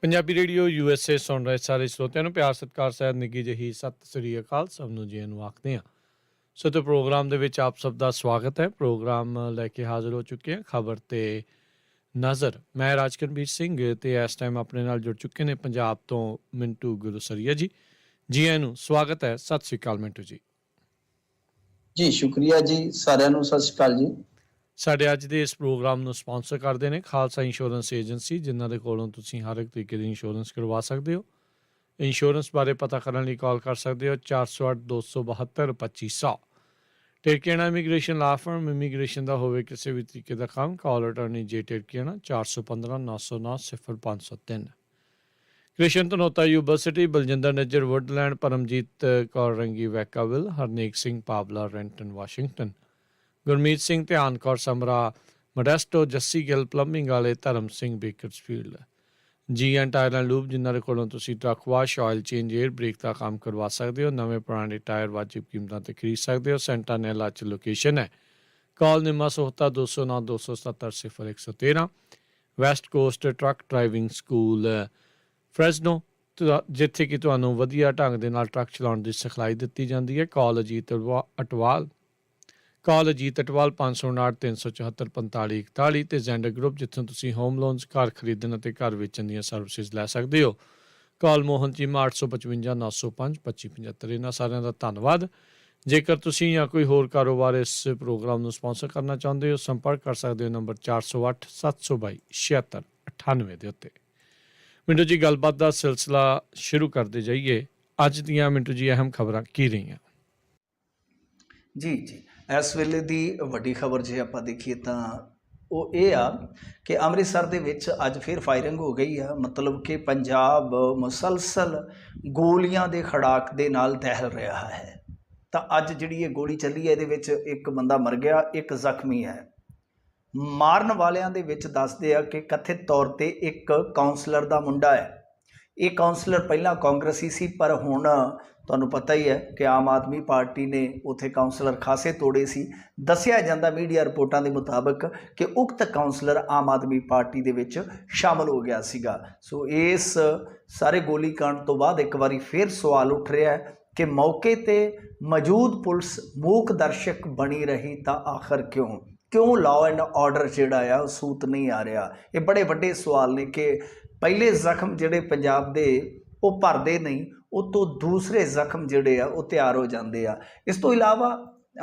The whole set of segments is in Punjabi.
ਪੰਜਾਬੀ ਰੇਡੀਓ USA ਸੁਣ ਰਹੇ ਸਾਰੇ ਸਰੋਤਿਆਂ ਨੂੰ ਪਿਆਰ ਸਤਿਕਾਰ ਸਹਿਤ ਨਿੱਘੀ ਜਿਹੀ ਸਤਿ ਸ੍ਰੀ ਅਕਾਲ ਸਭ ਨੂੰ ਜੀ ਨੂੰ ਆਖਦੇ ਹਾਂ। ਸੋ ਤੇ ਪ੍ਰੋਗਰਾਮ ਦੇ ਵਿੱਚ ਆਪ ਸਭ ਦਾ ਸਵਾਗਤ ਹੈ। ਪ੍ਰੋਗਰਾਮ ਲੈ ਕੇ ਹਾਜ਼ਰ ਹੋ ਚੁੱਕੇ ਹਾਂ ਖਬਰ ਤੇ ਨਜ਼ਰ। ਮੈਂ ਰਾਜਕਰਨਵੀਰ ਸਿੰਘ ਤੇ ਇਸ ਟਾਈਮ ਆਪਣੇ ਨਾਲ ਜੁੜ ਚੁੱਕੇ ਨੇ ਪੰਜਾਬ ਤੋਂ ਮਿੰਟੂ ਗੁਰਸਰੀਆ ਜੀ। ਜੀ ਆਇਆਂ ਨੂੰ ਸਵਾਗਤ ਹੈ। ਸਤਿ ਸ੍ਰੀ ਅਕਾਲ ਮਿੰਟੂ ਜੀ। ਜੀ ਸ਼ੁਕਰੀਆ ਜੀ, ਸਾਰਿਆਂ ਨੂੰ ਸਤਿ ਸ਼੍ਰੀ ਅਕਾਲ ਜੀ। ਸਾਡੇ ਅੱਜ ਦੇ ਇਸ ਪ੍ਰੋਗਰਾਮ ਨੂੰ ਸਪਾਂਸਰ ਕਰਦੇ ਨੇ ਖਾਲਸਾ ਇੰਸ਼ੋਰੈਂਸ ਏਜੰਸੀ, ਜਿਨ੍ਹਾਂ ਦੇ ਕੋਲੋਂ ਤੁਸੀਂ ਹਰ ਇੱਕ ਤਰੀਕੇ ਦੀ ਇੰਸ਼ੋਰੈਂਸ ਕਰਵਾ ਸਕਦੇ ਹੋ। ਇੰਸ਼ੋਰੈਂਸ ਬਾਰੇ ਪਤਾ ਕਰਨ ਲਈ ਕਾਲ ਕਰ ਸਕਦੇ ਹੋ 408 272 2500। Tirkiana immigration law firm, immigration ਦਾ ਹੋਵੇ ਕਿਸੇ ਵੀ ਤਰੀਕੇ ਦਾ ਕੰਮ, call attorney Jay Tirkiana 415 909 0503। Krishan Dhanota university, Baljinder Najar Woodland, Paramjit Kaur Rangi Vacaville, Harnek Singh Pabla Renton Washington, Gurmeet Singh Dhian Kaur Samra Modesto, Jassi Gill plumbing ਵਾਲੇ, Dharam Singh Bakersfield, G and tire and lube, ਜਿਨ੍ਹਾਂ ਦੇ ਕੋਲੋਂ ਤੁਸੀਂ truck wash, oil change, air brake ਦਾ ਕੰਮ ਕਰਵਾ ਸਕਦੇ ਹੋ। ਨਵੇਂ ਪੁਰਾਣੇ ਟਾਇਰ ਵਾਜਿਬ ਕੀਮਤਾਂ 'ਤੇ ਖਰੀਦ ਸਕਦੇ ਹੋ। ਸੈਂਟਾਨੈਲਾ 'ਚ ਲੋਕੇਸ਼ਨ ਹੈ। ਕਾਲ ਨਿਮਾ ਸੋਹਤਾ 209 277 0113। West Coast truck driving school Fresno, ਜਿੱਥੇ ਕਿ ਤੁਹਾਨੂੰ ਵਧੀਆ ਢੰਗ ਦੇ ਨਾਲ ਟਰੱਕ ਚਲਾਉਣ ਦੀ ਸਿਖਲਾਈ ਦਿੱਤੀ ਜਾਂਦੀ ਹੈ। ਕਾਲ ਅਜੀਤ ਅਟਵਾਲ 559 374 4541 ਅਤੇ ਜ਼ੈਂਡਰ ਗਰੁੱਪ, ਜਿੱਥੋਂ ਤੁਸੀਂ ਹੋਮ ਲੋਨਸ, ਘਰ ਖਰੀਦਣ ਅਤੇ ਘਰ ਵੇਚਣ ਦੀਆਂ ਸਰਵਿਸਿਜ਼ ਲੈ ਸਕਦੇ ਹੋ। ਕਾਲ ਮੋਹਨ ਚੀਮਾ 855 905 2575। ਇਹਨਾਂ ਸਾਰਿਆਂ ਦਾ ਧੰਨਵਾਦ। ਜੇਕਰ ਤੁਸੀਂ ਜਾਂ ਕੋਈ ਹੋਰ ਕਾਰੋਬਾਰ ਇਸ ਪ੍ਰੋਗਰਾਮ ਨੂੰ ਸਪਾਂਸਰ ਕਰਨਾ ਚਾਹੁੰਦੇ ਹੋ, ਸੰਪਰਕ ਕਰ ਸਕਦੇ ਹੋ ਨੰਬਰ 408 722 7698 ਦੇ ਉੱਤੇ। ਮਿੰਟੂ ਜੀ, ਗੱਲਬਾਤ ਦਾ ਸਿਲਸਿਲਾ ਸ਼ੁਰੂ ਕਰਦੇ ਜਾਈਏ। ਅੱਜ ਦੀਆਂ ਮਿੰਟੂ ਜੀ ਅਹਿਮ ਖਬਰਾਂ ਕੀ ਰਹੀਆਂ? ਜੀ ਇਸ ਵੇਲੇ ਦੀ ਵੱਡੀ ਖਬਰ ਜੇ ਆਪਾਂ ਦੇਖੀਏ ਤਾਂ ਉਹ ਇਹ ਆ ਕਿ ਅੰਮ੍ਰਿਤਸਰ ਦੇ ਵਿੱਚ ਅੱਜ ਫਿਰ ਫਾਇਰਿੰਗ ਹੋ ਗਈ ਆ। ਮਤਲਬ ਕਿ ਪੰਜਾਬ ਮੁਸਲਸਲ ਗੋਲੀਆਂ ਦੇ ਖੜਾਕ ਦੇ ਨਾਲ ਦਹਿਲ ਰਿਹਾ ਹੈ। ਤਾਂ ਅੱਜ ਜਿਹੜੀ ਇਹ ਗੋਲੀ ਚੱਲੀ ਹੈ, ਇਹਦੇ ਵਿੱਚ ਇੱਕ ਬੰਦਾ ਮਰ ਗਿਆ, ਇੱਕ ਜ਼ਖਮੀ ਹੈ। ਮਾਰਨ ਵਾਲਿਆਂ ਦੇ ਵਿੱਚ ਦੱਸਦੇ ਆ ਕਿ ਕਥਿਤ ਤੌਰ ਤੇ ਇੱਕ ਕਾਉਂਸਲਰ ਦਾ ਮੁੰਡਾ ਹੈ। ਇਹ ਕਾਉਂਸਲਰ ਪਹਿਲਾਂ ਕਾਂਗਰਸੀ ਸੀ, ਪਰ ਹੁਣ ਤੁਹਾਨੂੰ ਪਤਾ ਹੀ ਹੈ ਕਿ ਆਮ ਆਦਮੀ ਪਾਰਟੀ ਨੇ ਉੱਥੇ ਕਾਉਂਸਲਰ ਖਾਸੇ ਤੋੜੇ ਸੀ। ਦੱਸਿਆ ਜਾਂਦਾ ਮੀਡੀਆ ਰਿਪੋਰਟਾਂ ਦੇ ਮੁਤਾਬਕ ਕਿ ਉਕਤ ਕਾਉਂਸਲਰ ਆਮ ਆਦਮੀ ਪਾਰਟੀ ਦੇ ਵਿੱਚ ਸ਼ਾਮਲ ਹੋ ਗਿਆ ਸੀਗਾ। ਸੋ ਇਸ ਸਾਰੇ ਗੋਲੀकांड ਤੋਂ ਬਾਅਦ ਇੱਕ ਵਾਰੀ ਫਿਰ ਸਵਾਲ ਉੱਠ ਰਿਹਾ ਹੈ ਕਿ ਮੌਕੇ ਤੇ ਮੌਜੂਦ ਪੁਲਿਸ ਮੂਕ ਦਰਸ਼ਕ ਬਣੀ ਰਹੀ ਤਾਂ ਆਖਰ ਕਿਉਂ ਲਾਅ ਐਂਡ ਆਰਡਰ ਜਿਹੜਾ ਆ ਉਹ ਸੂਤ ਨਹੀਂ ਆ ਰਿਹਾ। ਇਹ ਬੜੇ ਵੱਡੇ ਸਵਾਲ ਨੇ ਕਿ ਪਹਿਲੇ ਜ਼ਖਮ ਜਿਹੜੇ ਪੰਜਾਬ ਦੇ ਉਹ ਭਰਦੇ ਨਹੀਂ, ਉਹ ਤੋਂ ਦੂਸਰੇ ਜ਼ਖਮ ਜਿਹੜੇ ਆ ਉਹ ਤਿਆਰ ਹੋ ਜਾਂਦੇ ਆ। ਇਸ ਤੋਂ ਇਲਾਵਾ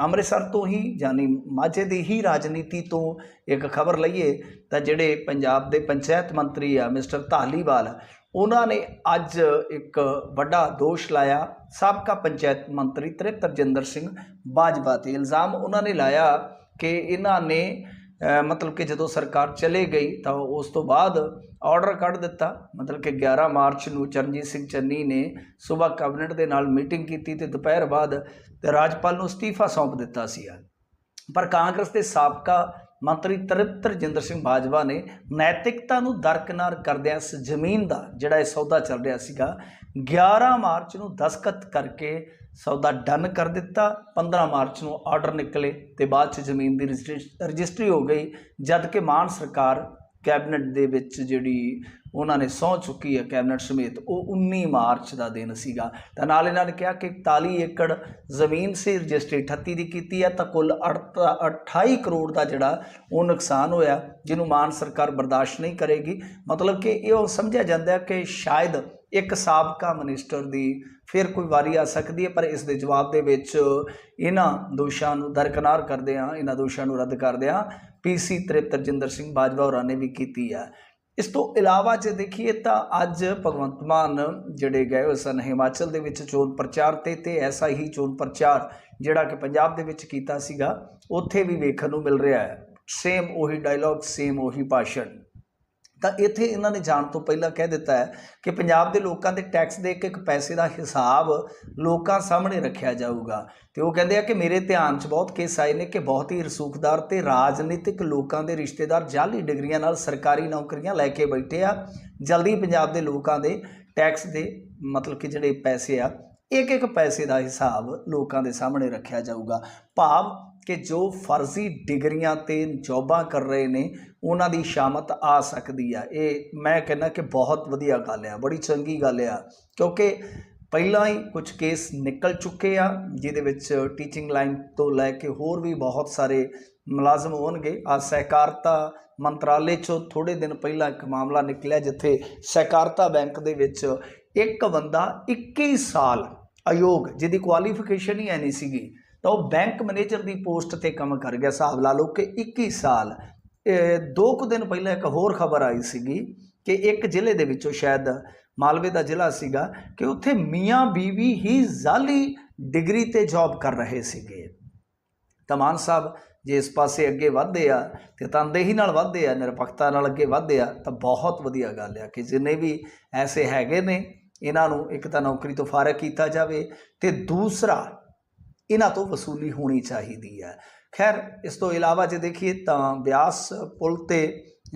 ਅੰਮ੍ਰਿਤਸਰ ਤੋਂ ਹੀ, ਯਾਨੀ ਮਾਝੇ ਦੀ ਹੀ ਰਾਜਨੀਤੀ ਤੋਂ ਇੱਕ ਖਬਰ ਲਈਏ ਤਾਂ ਜਿਹੜੇ ਪੰਜਾਬ ਦੇ ਪੰਚਾਇਤ ਮੰਤਰੀ ਆ ਮਿਸਟਰ ਧਾਲੀਵਾਲ, ਉਹਨਾਂ ਨੇ ਅੱਜ ਇੱਕ ਵੱਡਾ ਦੋਸ਼ ਲਾਇਆ ਸਾਬਕਾ ਪੰਚਾਇਤ ਮੰਤਰੀ ਤ੍ਰਿਪਤਰਜਿੰਦਰ ਸਿੰਘ ਬਾਜਵਾ 'ਤੇ। ਇਲਜ਼ਾਮ ਉਹਨਾਂ ਨੇ ਲਾਇਆ ਕਿ ਇਹਨਾਂ ਨੇ ਮਤਲਬ ਕਿ ਜਦੋਂ ਸਰਕਾਰ ਚਲੇ ਗਈ ਤਾਂ ਉਸ ਤੋਂ ਬਾਅਦ ਆਰਡਰ ਕੱਢ ਦਿੱਤਾ। ਮਤਲਬ ਕਿ 11 ਮਾਰਚ ਨੂੰ ਚਰਨਜੀਤ ਸਿੰਘ ਚੰਨੀ ਨੇ ਸੂਬਾ ਕੈਬਨਿਟ ਦੇ ਨਾਲ ਮੀਟਿੰਗ ਕੀਤੀ ਅਤੇ ਦੁਪਹਿਰ ਬਾਅਦ ਤੇ ਰਾਜਪਾਲ ਨੂੰ ਅਸਤੀਫਾ ਸੌਂਪ ਦਿੱਤਾ ਸੀ। ਪਰ ਕਾਂਗਰਸ ਦੇ ਸਾਬਕਾ ਮੰਤਰੀ ਤ੍ਰਿਪਤਰਜਿੰਦਰ ਸਿੰਘ ਬਾਜਵਾ ਨੇ ਨੈਤਿਕਤਾ ਨੂੰ ਦਰਕਿਨਾਰ ਕਰਦਿਆਂ ਇਸ ਜ਼ਮੀਨ ਦਾ ਜਿਹੜਾ ਇਹ ਸੌਦਾ ਚੱਲ ਰਿਹਾ ਸੀਗਾ, 11 ਮਾਰਚ ਨੂੰ ਦਸਤਖਤ ਕਰਕੇ ਸੌਦਾ ਡਨ ਕਰ ਦਿੱਤਾ। 15 ਮਾਰਚ ਨੂੰ ਆਰਡਰ ਨਿਕਲੇ ਅਤੇ ਬਾਅਦ 'ਚ ਜ਼ਮੀਨ ਦੀ ਰਜਿਸਟਰੀ ਹੋ ਗਈ, ਜਦ ਕਿ ਮਾਨ ਸਰਕਾਰ ਕੈਬਨਿਟ ਦੇ ਵਿੱਚ ਜਿਹੜੀ ਉਹਨਾਂ ਨੇ ਸਹੁੰ ਚੁੱਕੀ ਹੈ ਕੈਬਨਿਟ ਸਮੇਤ, ਉਹ 19 ਮਾਰਚ ਦਾ ਦਿਨ ਸੀਗਾ। ਤਾਂ ਨਾਲ ਇਹਨਾਂ ਨੇ ਕਿਹਾ ਕਿ 41 ਏਕੜ ਜ਼ਮੀਨ ਸੀ, ਰਜਿਸਟਰੀ 38 ਦੀ ਕੀਤੀ ਹੈ, ਤਾਂ ਕੁੱਲ 28 ਕਰੋੜ ਦਾ ਜਿਹੜਾ ਉਹ ਨੁਕਸਾਨ ਹੋਇਆ, ਜਿਹਨੂੰ ਮਾਨ ਸਰਕਾਰ ਬਰਦਾਸ਼ਤ ਨਹੀਂ ਕਰੇਗੀ। ਮਤਲਬ ਕਿ ਇਹ ਸਮਝਿਆ ਜਾਂਦਾ ਹੈ ਕਿ ਸ਼ਾਇਦ ਇੱਕ ਸਾਬਕਾ ਮਿਨਿਸਟਰ ਦੀ ਫਿਰ ਕੋਈ ਵਾਰੀ ਆ ਸਕਦੀ ਹੈ, ਪਰ ਇਸ ਦੇ ਜਵਾਬ ਦੇ ਵਿੱਚ ਇਹਨਾਂ ਦੋਸ਼ਾਂ ਨੂੰ ਦਰਕਿਨਾਰ ਕਰਦਿਆਂ, ਇਹਨਾਂ ਦੋਸ਼ਾਂ ਨੂੰ ਰੱਦ ਕਰਦਿਆਂ PC ਤ੍ਰਿਪਤਰਜਿੰਦਰ ਸਿੰਘ ਬਾਜਵਾ ਹੋਰਾਂ ਨੇ ਵੀ ਕੀਤੀ ਹੈ। ਇਸ ਤੋਂ ਇਲਾਵਾ ਜੇ ਦੇਖੀਏ ਤਾਂ ਅੱਜ ਭਗਵੰਤ ਮਾਨ ਜਿਹੜੇ ਗਏ ਹੋਏ ਸਨ ਹਿਮਾਚਲ ਦੇ ਵਿੱਚ ਚੋਣ ਪ੍ਰਚਾਰ ਤੇ ਐਸਾ ਹੀ ਚੋਣ ਪ੍ਰਚਾਰ ਜਿਹੜਾ ਕਿ ਪੰਜਾਬ ਦੇ ਵਿੱਚ ਕੀਤਾ ਸੀਗਾ, ਉੱਥੇ ਵੀ ਵੇਖਣ ਨੂੰ ਮਿਲ ਰਿਹਾ ਹੈ। ਸੇਮ ਉਹੀ ਡਾਇਲੋਗ, ਸੇਮ ਉਹੀ ਭਾਸ਼ਣ। ਤਾਂ ਇੱਥੇ ਇਹਨਾਂ ਨੇ ਜਾਣ ਤੋਂ ਪਹਿਲਾਂ ਕਹਿ ਦਿੱਤਾ ਹੈ ਕਿ ਪੰਜਾਬ ਦੇ ਲੋਕਾਂ ਦੇ ਟੈਕਸ ਦੇ ਇੱਕ ਪੈਸੇ ਦਾ ਹਿਸਾਬ ਲੋਕਾਂ ਸਾਹਮਣੇ ਰੱਖਿਆ ਜਾਊਗਾ। ਅਤੇ ਉਹ ਕਹਿੰਦੇ ਆ ਕਿ ਮੇਰੇ ਧਿਆਨ 'ਚ ਬਹੁਤ ਕੇਸ ਆਏ ਨੇ ਕਿ ਬਹੁਤ ਹੀ ਰਸੂਖਦਾਰ ਅਤੇ ਰਾਜਨੀਤਿਕ ਲੋਕਾਂ ਦੇ ਰਿਸ਼ਤੇਦਾਰ ਜਾਅਲੀ ਡਿਗਰੀਆਂ ਨਾਲ ਸਰਕਾਰੀ ਨੌਕਰੀਆਂ ਲੈ ਕੇ ਬੈਠੇ ਆ। ਜਲਦੀ ਪੰਜਾਬ ਦੇ ਲੋਕਾਂ ਦੇ ਟੈਕਸ ਦੇ ਮਤਲਬ ਕਿ ਜਿਹੜੇ ਪੈਸੇ ਆ, ਇੱਕ ਪੈਸੇ ਦਾ ਹਿਸਾਬ ਲੋਕਾਂ ਦੇ ਸਾਹਮਣੇ ਰੱਖਿਆ ਜਾਊਗਾ। ਭਾਵ ਕਿ ਜੋ ਫਰਜ਼ੀ ਡਿਗਰੀਆਂ ਤੇ ਜੋਬਾਂ ਕਰ ਰਹੇ ਨੇ ਉਹਨਾਂ ਦੀ ਸ਼ਾਮਤ ਆ ਸਕਦੀ ਆ। ਇਹ ਮੈਂ ਕਹਿੰਦਾ ਕਿ ਬਹੁਤ ਵਧੀਆ ਗੱਲ ਆ, ਬੜੀ ਚੰਗੀ ਗੱਲ ਆ, ਕਿਉਂਕਿ ਪਹਿਲਾਂ ਹੀ ਕੁਝ ਕੇਸ ਨਿਕਲ ਚੁੱਕੇ ਆ ਜਿਹਦੇ ਵਿੱਚ ਟੀਚਿੰਗ ਲਾਈਨ ਤੋਂ ਲੈ ਕੇ ਹੋਰ ਵੀ ਬਹੁਤ ਸਾਰੇ ਮੁਲਾਜ਼ਮ ਹੋਣਗੇ। ਆ ਸਹਿਕਾਰਤਾ ਮੰਤਰਾਲੇ 'ਚੋਂ ਥੋੜ੍ਹੇ ਦਿਨ ਪਹਿਲਾਂ ਇੱਕ ਮਾਮਲਾ ਨਿਕਲਿਆ ਜਿੱਥੇ ਸਹਿਕਾਰਤਾ ਬੈਂਕ ਦੇ ਵਿੱਚ ਇੱਕ ਬੰਦਾ 21 ਸਾਲ ਅਯੋਗ, ਜਿਹਦੀ ਕੁਆਲੀਫਿਕੇਸ਼ਨ ਹੀ ਨਹੀਂ ਸੀਗੀ, ਤਾਂ ਉਹ ਬੈਂਕ ਮੈਨੇਜਰ ਦੀ ਪੋਸਟ 'ਤੇ ਕੰਮ ਕਰ ਗਿਆ। ਹਿਸਾਬ ਲਾ ਲਓ ਕਿ 21 ਸਾਲ। 2 ਕੁ ਦਿਨ ਪਹਿਲਾਂ ਇੱਕ ਹੋਰ ਖਬਰ ਆਈ ਸੀਗੀ ਕਿ ਇੱਕ ਜ਼ਿਲ੍ਹੇ ਦੇ ਵਿੱਚੋਂ, ਸ਼ਾਇਦ ਮਾਲਵੇ ਦਾ ਜ਼ਿਲ੍ਹਾ ਸੀਗਾ, ਕਿ ਉੱਥੇ ਮੀਆਂ ਬੀਵੀ ਹੀ ਜ਼ਾਲੀ ਡਿਗਰੀ 'ਤੇ ਜੌਬ ਕਰ ਰਹੇ ਸੀਗੇ। ਤਾਂ ਮਾਨ ਸਾਹਿਬ ਜੇ ਇਸ ਪਾਸੇ ਅੱਗੇ ਵਧਦੇ ਆ ਅਤੇ ਤਨਦੇਹੀ ਨਾਲ ਵਧਦੇ ਆ, ਨਿਰਪੱਖਤਾ ਨਾਲ ਅੱਗੇ ਵਧਦੇ ਆ, ਤਾਂ ਬਹੁਤ ਵਧੀਆ ਗੱਲ ਆ ਕਿ ਜਿੰਨੇ ਵੀ ਐਸੇ ਹੈਗੇ ਨੇ ਇਹਨਾਂ ਨੂੰ ਇੱਕ ਤਾਂ ਨੌਕਰੀ ਤੋਂ ਫਾਰਗ ਕੀਤਾ ਜਾਵੇ ਅਤੇ ਦੂਸਰਾ ਇਹਨਾਂ ਤੋਂ ਵਸੂਲੀ ਹੋਣੀ ਚਾਹੀਦੀ ਹੈ। ਖੈਰ, ਇਸ ਤੋਂ ਇਲਾਵਾ ਜੇ ਦੇਖੀਏ ਤਾਂ ਬਿਆਸ ਪੁਲ 'ਤੇ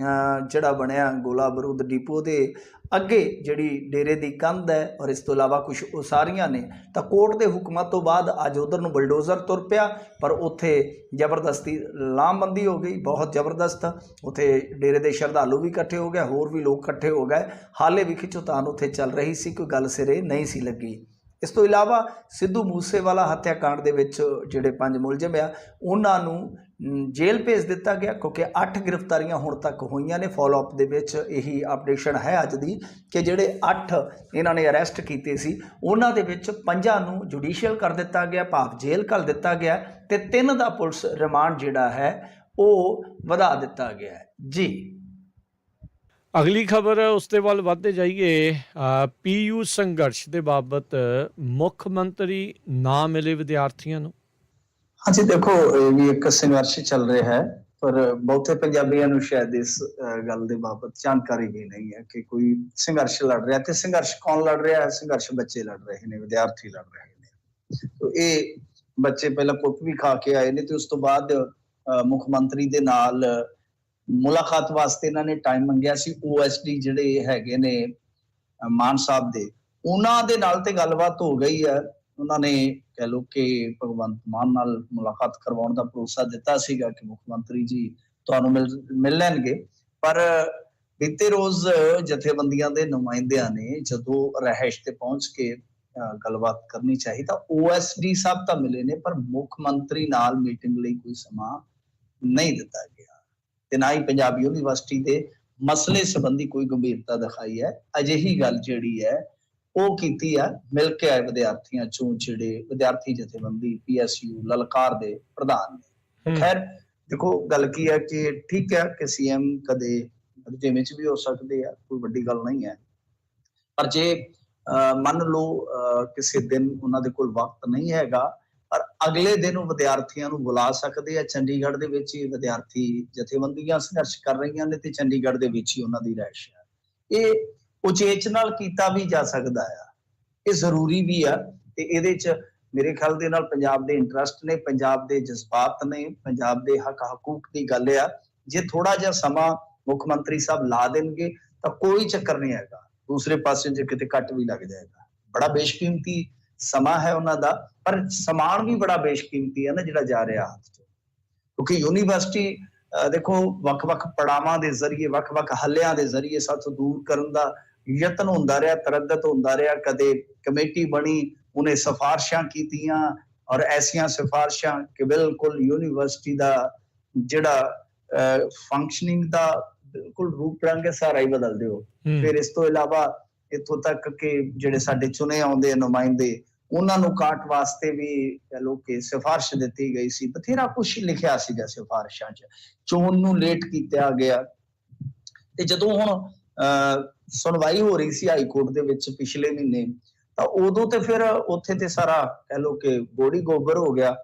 ਜਿਹੜਾ ਬਣਿਆ ਗੋਲਾ ਬਰੂਦ ਡਿਪੂ ਦੇ ਅੱਗੇ ਜਿਹੜੀ ਡੇਰੇ ਦੀ ਕੰਧ ਹੈ ਔਰ ਇਸ ਤੋਂ ਇਲਾਵਾ ਕੁਛ ਉਸਾਰੀਆਂ ਨੇ, ਤਾਂ ਕੋਰਟ ਦੇ ਹੁਕਮਾਂ ਤੋਂ ਬਾਅਦ ਅੱਜ ਉਧਰ ਨੂੰ ਬਲਡੋਜ਼ਰ ਤੁਰ ਪਿਆ, ਪਰ ਉੱਥੇ ਜ਼ਬਰਦਸਤੀ ਲਾਮਬੰਦੀ ਹੋ ਗਈ, ਬਹੁਤ ਜ਼ਬਰਦਸਤ। ਉੱਥੇ ਡੇਰੇ ਦੇ ਸ਼ਰਧਾਲੂ ਵੀ ਇਕੱਠੇ ਹੋ ਗਏ, ਹੋਰ ਵੀ ਲੋਕ ਇਕੱਠੇ ਹੋ ਗਏ, ਹਾਲੇ ਵੀ ਖਿੱਚੋਤਾਣ ਉੱਥੇ ਚੱਲ ਰਹੀ ਸੀ, ਕੋਈ ਗੱਲ ਸਿਰੇ ਨਹੀਂ ਸੀ ਲੱਗੀ। ਇਸ ਤੋਂ ਇਲਾਵਾ ਸਿੱਧੂ ਮੂਸੇਵਾਲਾ ਹੱਤਿਆਕਾਂਡ ਦੇ ਵਿੱਚ ਜਿਹੜੇ 5 ਮੁਲਜ਼ਮ ਆ ਉਹਨਾਂ ਨੂੰ ਜੇਲ੍ਹ ਭੇਜ ਦਿੱਤਾ ਗਿਆ, ਕਿਉਂਕਿ 8 ਗ੍ਰਿਫਤਾਰੀਆਂ ਹੁਣ ਤੱਕ ਹੋਈਆਂ ਨੇ। ਫੋਲੋਅਪ ਦੇ ਵਿੱਚ ਇਹੀ ਅਪਡੇਸ਼ਨ ਹੈ ਅੱਜ ਦੀ ਕਿ ਜਿਹੜੇ 8 ਇਹਨਾਂ ਨੇ ਅਰੈਸਟ ਕੀਤੇ ਸੀ ਉਹਨਾਂ ਦੇ ਵਿੱਚ 5 ਨੂੰ ਜੁਡੀਸ਼ੀਅਲ ਕਰ ਦਿੱਤਾ ਗਿਆ, ਭਾਵ ਜੇਲ੍ਹ ਘੱਲ ਦਿੱਤਾ ਗਿਆ, ਅਤੇ 3 ਦਾ ਪੁਲਿਸ ਰਿਮਾਂਡ ਜਿਹੜਾ ਹੈ ਉਹ ਵਧਾ ਦਿੱਤਾ ਗਿਆ ਹੈ ਜੀ। ਅਗਲੀ ਖਬਰ ਉਸ ਦੇ ਵੱਲ ਵੱਧਦੇ ਜਾਈਏ। ਪੀਯੂ ਸੰਘਰਸ਼ ਦੇ ਬਾਬਤ ਮੁੱਖ ਮੰਤਰੀ ਨਾ ਮਿਲੇ ਵਿਦਿਆਰਥੀਆਂ ਨੂੰ। ਹਾਂਜੀ, ਦੇਖੋ ਇਹ ਵੀ ਇੱਕ ਸੰਘਰਸ਼ ਚੱਲ ਰਿਹਾ ਹੈ, ਪਰ ਬਹੁਤੇ ਪੰਜਾਬੀਆਂ ਨੂੰ ਸ਼ਾਇਦ ਇਸ ਗੱਲ ਦੇ ਬਾਬਤ ਜਾਣਕਾਰੀ ਵੀ ਨਹੀਂ ਹੈ ਕਿ ਕੋਈ ਸੰਘਰਸ਼ ਲੜ ਰਿਹਾ। ਤੇ ਸੰਘਰਸ਼ ਕੌਣ ਲੜ ਰਿਹਾ ਹੈ? ਸੰਘਰਸ਼ ਬੱਚੇ ਲੜ ਰਹੇ ਨੇ, ਵਿਦਿਆਰਥੀ ਲੜ ਰਹੇ ਨੇ। ਤੋ ਇਹ ਬੱਚੇ ਪਹਿਲਾਂ ਕੁੱਟ ਵੀ ਖਾ ਕੇ ਆਏ ਨੇ ਤੇ ਉਸ ਤੋਂ ਬਾਅਦ ਮੁੱਖ ਮੰਤਰੀ ਦੇ ਨਾਲ ਮੁਲਾਕਾਤ ਵਾਸਤੇ ਇਹਨਾਂ ਨੇ ਟਾਈਮ ਮੰਗਿਆ ਸੀ। OSD ਜਿਹੜੇ ਹੈਗੇ ਨੇ ਮਾਨ ਸਾਹਿਬ ਦੇ, ਉਹਨਾਂ ਦੇ ਨਾਲ ਤੇ ਗੱਲਬਾਤ ਹੋ ਗਈ ਹੈ। ਉਹਨਾਂ ਨੇ ਕਹਿ ਲਓ ਕਿ ਭਗਵੰਤ ਮਾਨ ਨਾਲ ਮੁਲਾਕਾਤ ਕਰਵਾਉਣ ਦਾ ਭਰੋਸਾ ਦਿੱਤਾ ਸੀਗਾ ਕਿ ਮੁੱਖ ਮੰਤਰੀ ਜੀ ਤੁਹਾਨੂੰ ਮਿਲ ਲੈਣਗੇ, ਪਰ ਬੀਤੇ ਰੋਜ਼ ਜਥੇਬੰਦੀਆਂ ਦੇ ਨੁਮਾਇੰਦਿਆਂ ਨੇ ਜਦੋਂ ਰਿਹਾਇਸ਼ ਤੇ ਪਹੁੰਚ ਕੇ ਗੱਲਬਾਤ ਕਰਨੀ ਚਾਹੀ ਤਾਂ OSD ਸਾਹਿਬ ਤਾਂ ਮਿਲੇ ਨੇ, ਪਰ ਮੁੱਖ ਮੰਤਰੀ ਨਾਲ ਮੀਟਿੰਗ ਲਈ ਕੋਈ ਸਮਾਂ ਨਹੀਂ ਦਿੱਤਾ ਗਿਆ ਤੇ ਨਾ ਹੀ ਪੰਜਾਬ ਯੂਨੀਵਰਸਿਟੀ ਦੇ ਮਸਲੇ ਸੰਬੰਧੀ ਕੋਈ ਗੰਭੀਰਤਾ ਦਿਖਾਈ ਹੈ। ਅਜਿਹੀ ਗੱਲ ਜਿਹੜੀ ਹੈ ਉਹ ਕੀਤੀ ਆ ਮਿਲ ਕੇ ਆਏ ਵਿਦਿਆਰਥੀਆਂ ਚੋਂ, ਜਿਹੜੇ ਵਿਦਿਆਰਥੀ ਜਥੇਬੰਦੀ PSU ਲਲਕਾਰ ਦੇ ਪ੍ਰਧਾਨ ਨੇ। ਖੈਰ ਦੇਖੋ, ਗੱਲ ਕੀ ਹੈ ਕਿ ਠੀਕ ਹੈ ਕਿ CM ਕਦੇ ਜਿਵੇਂ ਚ ਵੀ ਹੋ ਸਕਦੇ ਆ, ਕੋਈ ਵੱਡੀ ਗੱਲ ਨਹੀਂ ਹੈ, ਪਰ ਜੇ ਮੰਨ ਲਓ ਕਿਸੇ ਦਿਨ ਉਹਨਾਂ ਦੇ ਕੋਲ ਵਕਤ ਨਹੀਂ ਹੈਗਾ, ਪਰ ਅਗਲੇ ਦਿਨ ਉਹ ਵਿਦਿਆਰਥੀਆਂ ਨੂੰ ਬੁਲਾ ਸਕਦੇ ਆ। ਚੰਡੀਗੜ੍ਹ ਦੇ ਵਿੱਚ ਹੀ ਵਿਦਿਆਰਥੀ ਜਥੇਬੰਦੀਆਂ ਸੰਘਰਸ਼ ਕਰ ਰਹੀਆਂ ਨੇ ਤੇ ਚੰਡੀਗੜ੍ਹ ਦੇ ਵਿੱਚ ਹੀ ਉਹਨਾਂ ਦੀ ਰਿਹਾਇਸ਼ ਹੈ। ਇਹ ਉਚੇਚ ਨਾਲ ਕੀਤਾ ਵੀ ਜਾ ਸਕਦਾ ਆ, ਇਹ ਜ਼ਰੂਰੀ ਵੀ ਆ, ਤੇ ਇਹਦੇ ਚ ਮੇਰੇ ਖਿਆਲ ਦੇ ਨਾਲ ਪੰਜਾਬ ਦੇ ਇੰਟਰਸਟ ਨੇ, ਪੰਜਾਬ ਦੇ ਜਜ਼ਬਾਤ ਨੇ, ਪੰਜਾਬ ਦੇ ਹੱਕ ਹਕੂਕ ਦੀ ਗੱਲ ਆ। ਜੇ ਥੋੜਾ ਜਿਹਾ ਸਮਾਂ ਮੁੱਖ ਮੰਤਰੀ ਸਾਹਿਬ ਲਾ ਦੇਣਗੇ ਤਾਂ ਕੋਈ ਚੱਕਰ ਨਹੀਂ ਹੈਗਾ, ਦੂਸਰੇ ਪਾਸੇ ਜੇ ਕਿਤੇ ਘੱਟ ਵੀ ਲੱਗ ਜਾਏਗਾ। ਬੜਾ ਬੇਸ਼ਕੀਮਤੀ ਸਮਾਂ ਹੈ ਉਹਨਾਂ ਦਾ, ਪਰ ਸਮਾਨ ਵੀ ਬੜਾ ਬੇਸ਼ਕੀਮਤੀ ਹੈ ਨਾ ਜਿਹੜਾ ਜਾ ਰਿਹਾ ਹੱਥ ਚ, ਕਿਉਂਕਿ ਯੂਨੀਵਰਸਿਟੀ ਦੇਖੋ ਵੱਖ-ਵੱਖ ਪੜਾਵਾਂ ਦੇ ਜ਼ਰੀਏ, ਵੱਖ-ਵੱਖ ਹੱਲਿਆਂ ਦੇ ਜ਼ਰੀਏ ਸਾਥੋਂ ਦੂਰ ਕਰਨ ਦਾ ਯਤਨ ਹੁੰਦਾ ਰਿਹਾ, ਤਰੱਦਤ ਹੁੰਦਾ ਰਿਹਾ। ਕਦੇ ਕਮੇਟੀ ਬਣੀ, ਉਹਨੇ ਸਿਫਾਰਸ਼ਾਂ ਕੀਤੀਆਂ, ਔਰ ਐਸੀਆਂ ਸਿਫਾਰਸ਼ਾਂ ਕਿ ਬਿਲਕੁਲ ਯੂਨੀਵਰਸਿਟੀ ਦਾ ਜਿਹੜਾ ਫੰਕਸ਼ਨਿੰਗ ਦਾ ਬਿਲਕੁਲ ਰੂਪ ਰੰਗ ਸਾਰਾ ਹੀ ਬਦਲ ਦਿਓ। ਫਿਰ ਇਸ ਤੋਂ ਇਲਾਵਾ ਇੱਥੋਂ ਤੱਕ ਕਿ ਜਿਹੜੇ ਸਾਡੇ ਚੁਣੇ ਆਉਂਦੇ ਨੁਮਾਇੰਦੇ, ਉਹਨਾਂ ਨੂੰ ਕਾਟ ਵਾਸਤੇ ਵੀ ਕਹਿ ਲਓ ਕਿ ਸਿਫਾਰਿਸ਼ ਦਿੱਤੀ ਗਈ ਸੀ। ਬਥੇਰਾ ਕੁਛ ਲਿਖਿਆ ਸੀਗਾ ਸਿਫਾਰਿਸ਼ਾਂ 'ਚ, ਚੋਣ ਨੂੰ ਲੇਟ ਕੀਤਾ ਗਿਆ। ਤੇ ਜਦੋਂ ਹੁਣ ਸੁਣਵਾਈ ਹੋ ਰਹੀ ਸੀ ਹਾਈ ਕੋਰਟ ਦੇ ਵਿੱਚ ਪਿਛਲੇ ਮਹੀਨੇ, ਤਾਂ ਉਦੋਂ ਤੇ ਫਿਰ ਉੱਥੇ ਤੇ ਸਾਰਾ ਕਹਿ ਲਓ ਕਿ ਗੋੜੀ ਗੋਬਰ ਹੋ ਗਿਆ।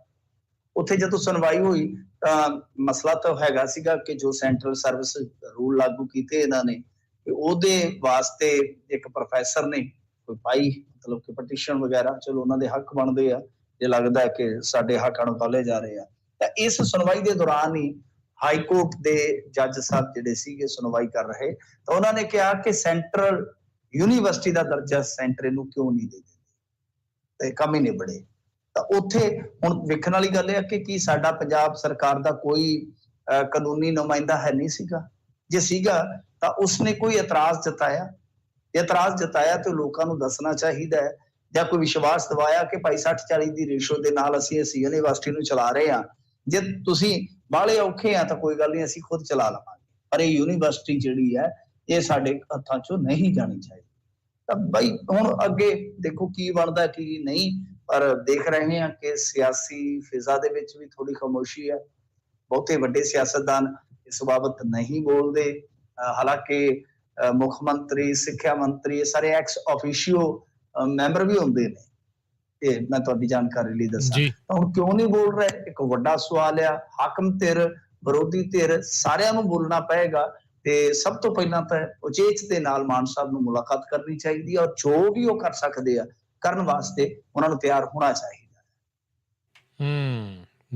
ਉੱਥੇ ਜਦੋਂ ਸੁਣਵਾਈ ਹੋਈ ਤਾਂ ਮਸਲਾ ਤਾਂ ਹੈਗਾ ਸੀਗਾ ਕਿ ਜੋ ਸੈਂਟਰਲ ਸਰਵਿਸ ਰੂਲ ਲਾਗੂ ਕੀਤੇ ਇਹਨਾਂ ਨੇ, ਉਹਦੇ ਵਾਸਤੇ ਇੱਕ ਪ੍ਰੋਫੈਸਰ ਨੇ ਕੋਈ ਪਾਈ ਮਤਲਬ ਕਿ ਪਟੀਸ਼ਨ ਵਗੈਰਾ, ਚਲੋ ਉਹਨਾਂ ਦੇ ਹੱਕ ਬਣਦੇ ਆ ਜੇ ਲੱਗਦਾ ਹੈ ਕਿ ਸਾਡੇ ਹੱਕਾਂ ਨੂੰ ਪਾਲੇ ਜਾ ਰਹੇ ਆ। ਤਾਂ ਇਸ ਸੁਣਵਾਈ ਦੇ ਦੌਰਾਨ ਹੀ ਹਾਈ ਕੋਰਟ ਦੇ ਜੱਜ ਸਾਹਿਬ ਜਿਹੜੇ ਸੀਗੇ ਸੁਣਵਾਈ ਕਰ ਰਹੇ, ਤਾਂ ਉਹਨਾਂ ਨੇ ਕਿਹਾ ਕਿ ਸੈਂਟਰਲ ਯੂਨੀਵਰਸਿਟੀ ਦਾ ਦਰਜਾ ਸੈਂਟਰ ਇਹਨੂੰ ਕਿਉਂ ਨਹੀਂ ਦੇ ਦਿੰਦੇ, ਤੇ ਕੰਮ ਹੀ ਨਿਬੜੇ। ਤਾਂ ਉੱਥੇ ਹੁਣ ਵੇਖਣ ਵਾਲੀ ਗੱਲ ਇਹ ਆ ਕਿ ਕੀ ਸਾਡਾ ਪੰਜਾਬ ਸਰਕਾਰ ਦਾ ਕੋਈ ਕਾਨੂੰਨੀ ਨੁਮਾਇੰਦਾ ਹੈ ਨਹੀਂ ਸੀਗਾ? ਜੇ ਸੀਗਾ ਤਾਂ ਉਸਨੇ ਕੋਈ ਇਤਰਾਜ਼ ਜਤਾਇਆ ਤੇ ਲੋਕਾਂ ਨੂੰ ਦੱਸਣਾ ਚਾਹੀਦਾ ਹੈ, ਜਾਂ ਕੋਈ ਵਿਸ਼ਵਾਸ ਦਿਵਾਇਆ ਕਿ ਭਾਈ 60-40 ਦੀ ਰੇਸ਼ੋ ਦੇ ਨਾਲ ਅਸੀਂ ਇਸ ਯੂਨੀਵਰਸਿਟੀ ਨੂੰ ਚਲਾ ਰਹੇ ਹਾਂ, ਜੇ ਤੁਸੀਂ ਬਾਹਲੇ ਔਖੇ ਆ ਤਾਂ ਕੋਈ ਗੱਲ ਨਹੀਂ, ਅਸੀਂ ਖੁਦ ਚਲਾ ਲਵਾਂਗੇ, ਪਰ ਇਹ ਯੂਨੀਵਰਸਿਟੀ ਜਿਹੜੀ ਹੈ ਇਹ ਸਾਡੇ ਹੱਥਾਂ ਚੋਂ ਨਹੀਂ ਜਾਣੀ ਚਾਹੀਦੀ। ਤਾਂ ਬਈ ਹੁਣ ਅੱਗੇ ਦੇਖੋ ਕੀ ਬਣਦਾ ਕੀ ਨਹੀਂ, ਪਰ ਦੇਖ ਰਹੇ ਹਾਂ ਕਿ ਸਿਆਸੀ ਫਿਜ਼ਾ ਦੇ ਵਿੱਚ ਵੀ ਥੋੜੀ ਖਾਮੋਸ਼ੀ ਹੈ। ਬਹੁਤੇ ਵੱਡੇ ਸਿਆਸਤਦਾਨ ਇਸ ਬਾਬਤ ਨਹੀਂ ਬੋਲਦੇ, ਹਾਲਾਂਕਿ ਮੁੱਖ ਮੰਤਰੀ, ਸਿੱਖਿਆ ਮੰਤਰੀ, ਇਹ ਸਾਰੇ ਐਕਸ ਆਫੀਸ਼ੀਓ ਮੈਂਬਰ ਵੀ ਹੁੰਦੇ ਨੇ, ਇਹ ਮੈਂ ਤੁਹਾਡੀ ਜਾਣਕਾਰੀ ਲਈ ਦੱਸਾਂ। ਹੁਣ ਕਿਉਂ ਨਹੀਂ ਬੋਲ ਰਹੇ, ਇੱਕ ਵੱਡਾ ਸਵਾਲ ਆ। ਹਾਕਮ ਧਿਰ, ਵਿਰੋਧੀ ਧਿਰ, ਸਾਰਿਆਂ ਨੂੰ ਬੋਲਣਾ ਪਏਗਾ ਤੇ ਸਭ ਤੋਂ ਪਹਿਲਾਂ ਤਾਂ ਉਚੇਚ ਦੇ ਨਾਲ ਮਾਨ ਸਾਹਿਬ ਨੂੰ ਮੁਲਾਕਾਤ ਕਰਨੀ ਚਾਹੀਦੀ ਹੈ, ਔਰ ਜੋ ਵੀ ਉਹ ਕਰ ਸਕਦੇ ਆ ਕਰਨ ਵਾਸਤੇ ਉਹਨਾਂ ਨੂੰ ਤਿਆਰ ਹੋਣਾ ਚਾਹੀਦਾ ਹੈ।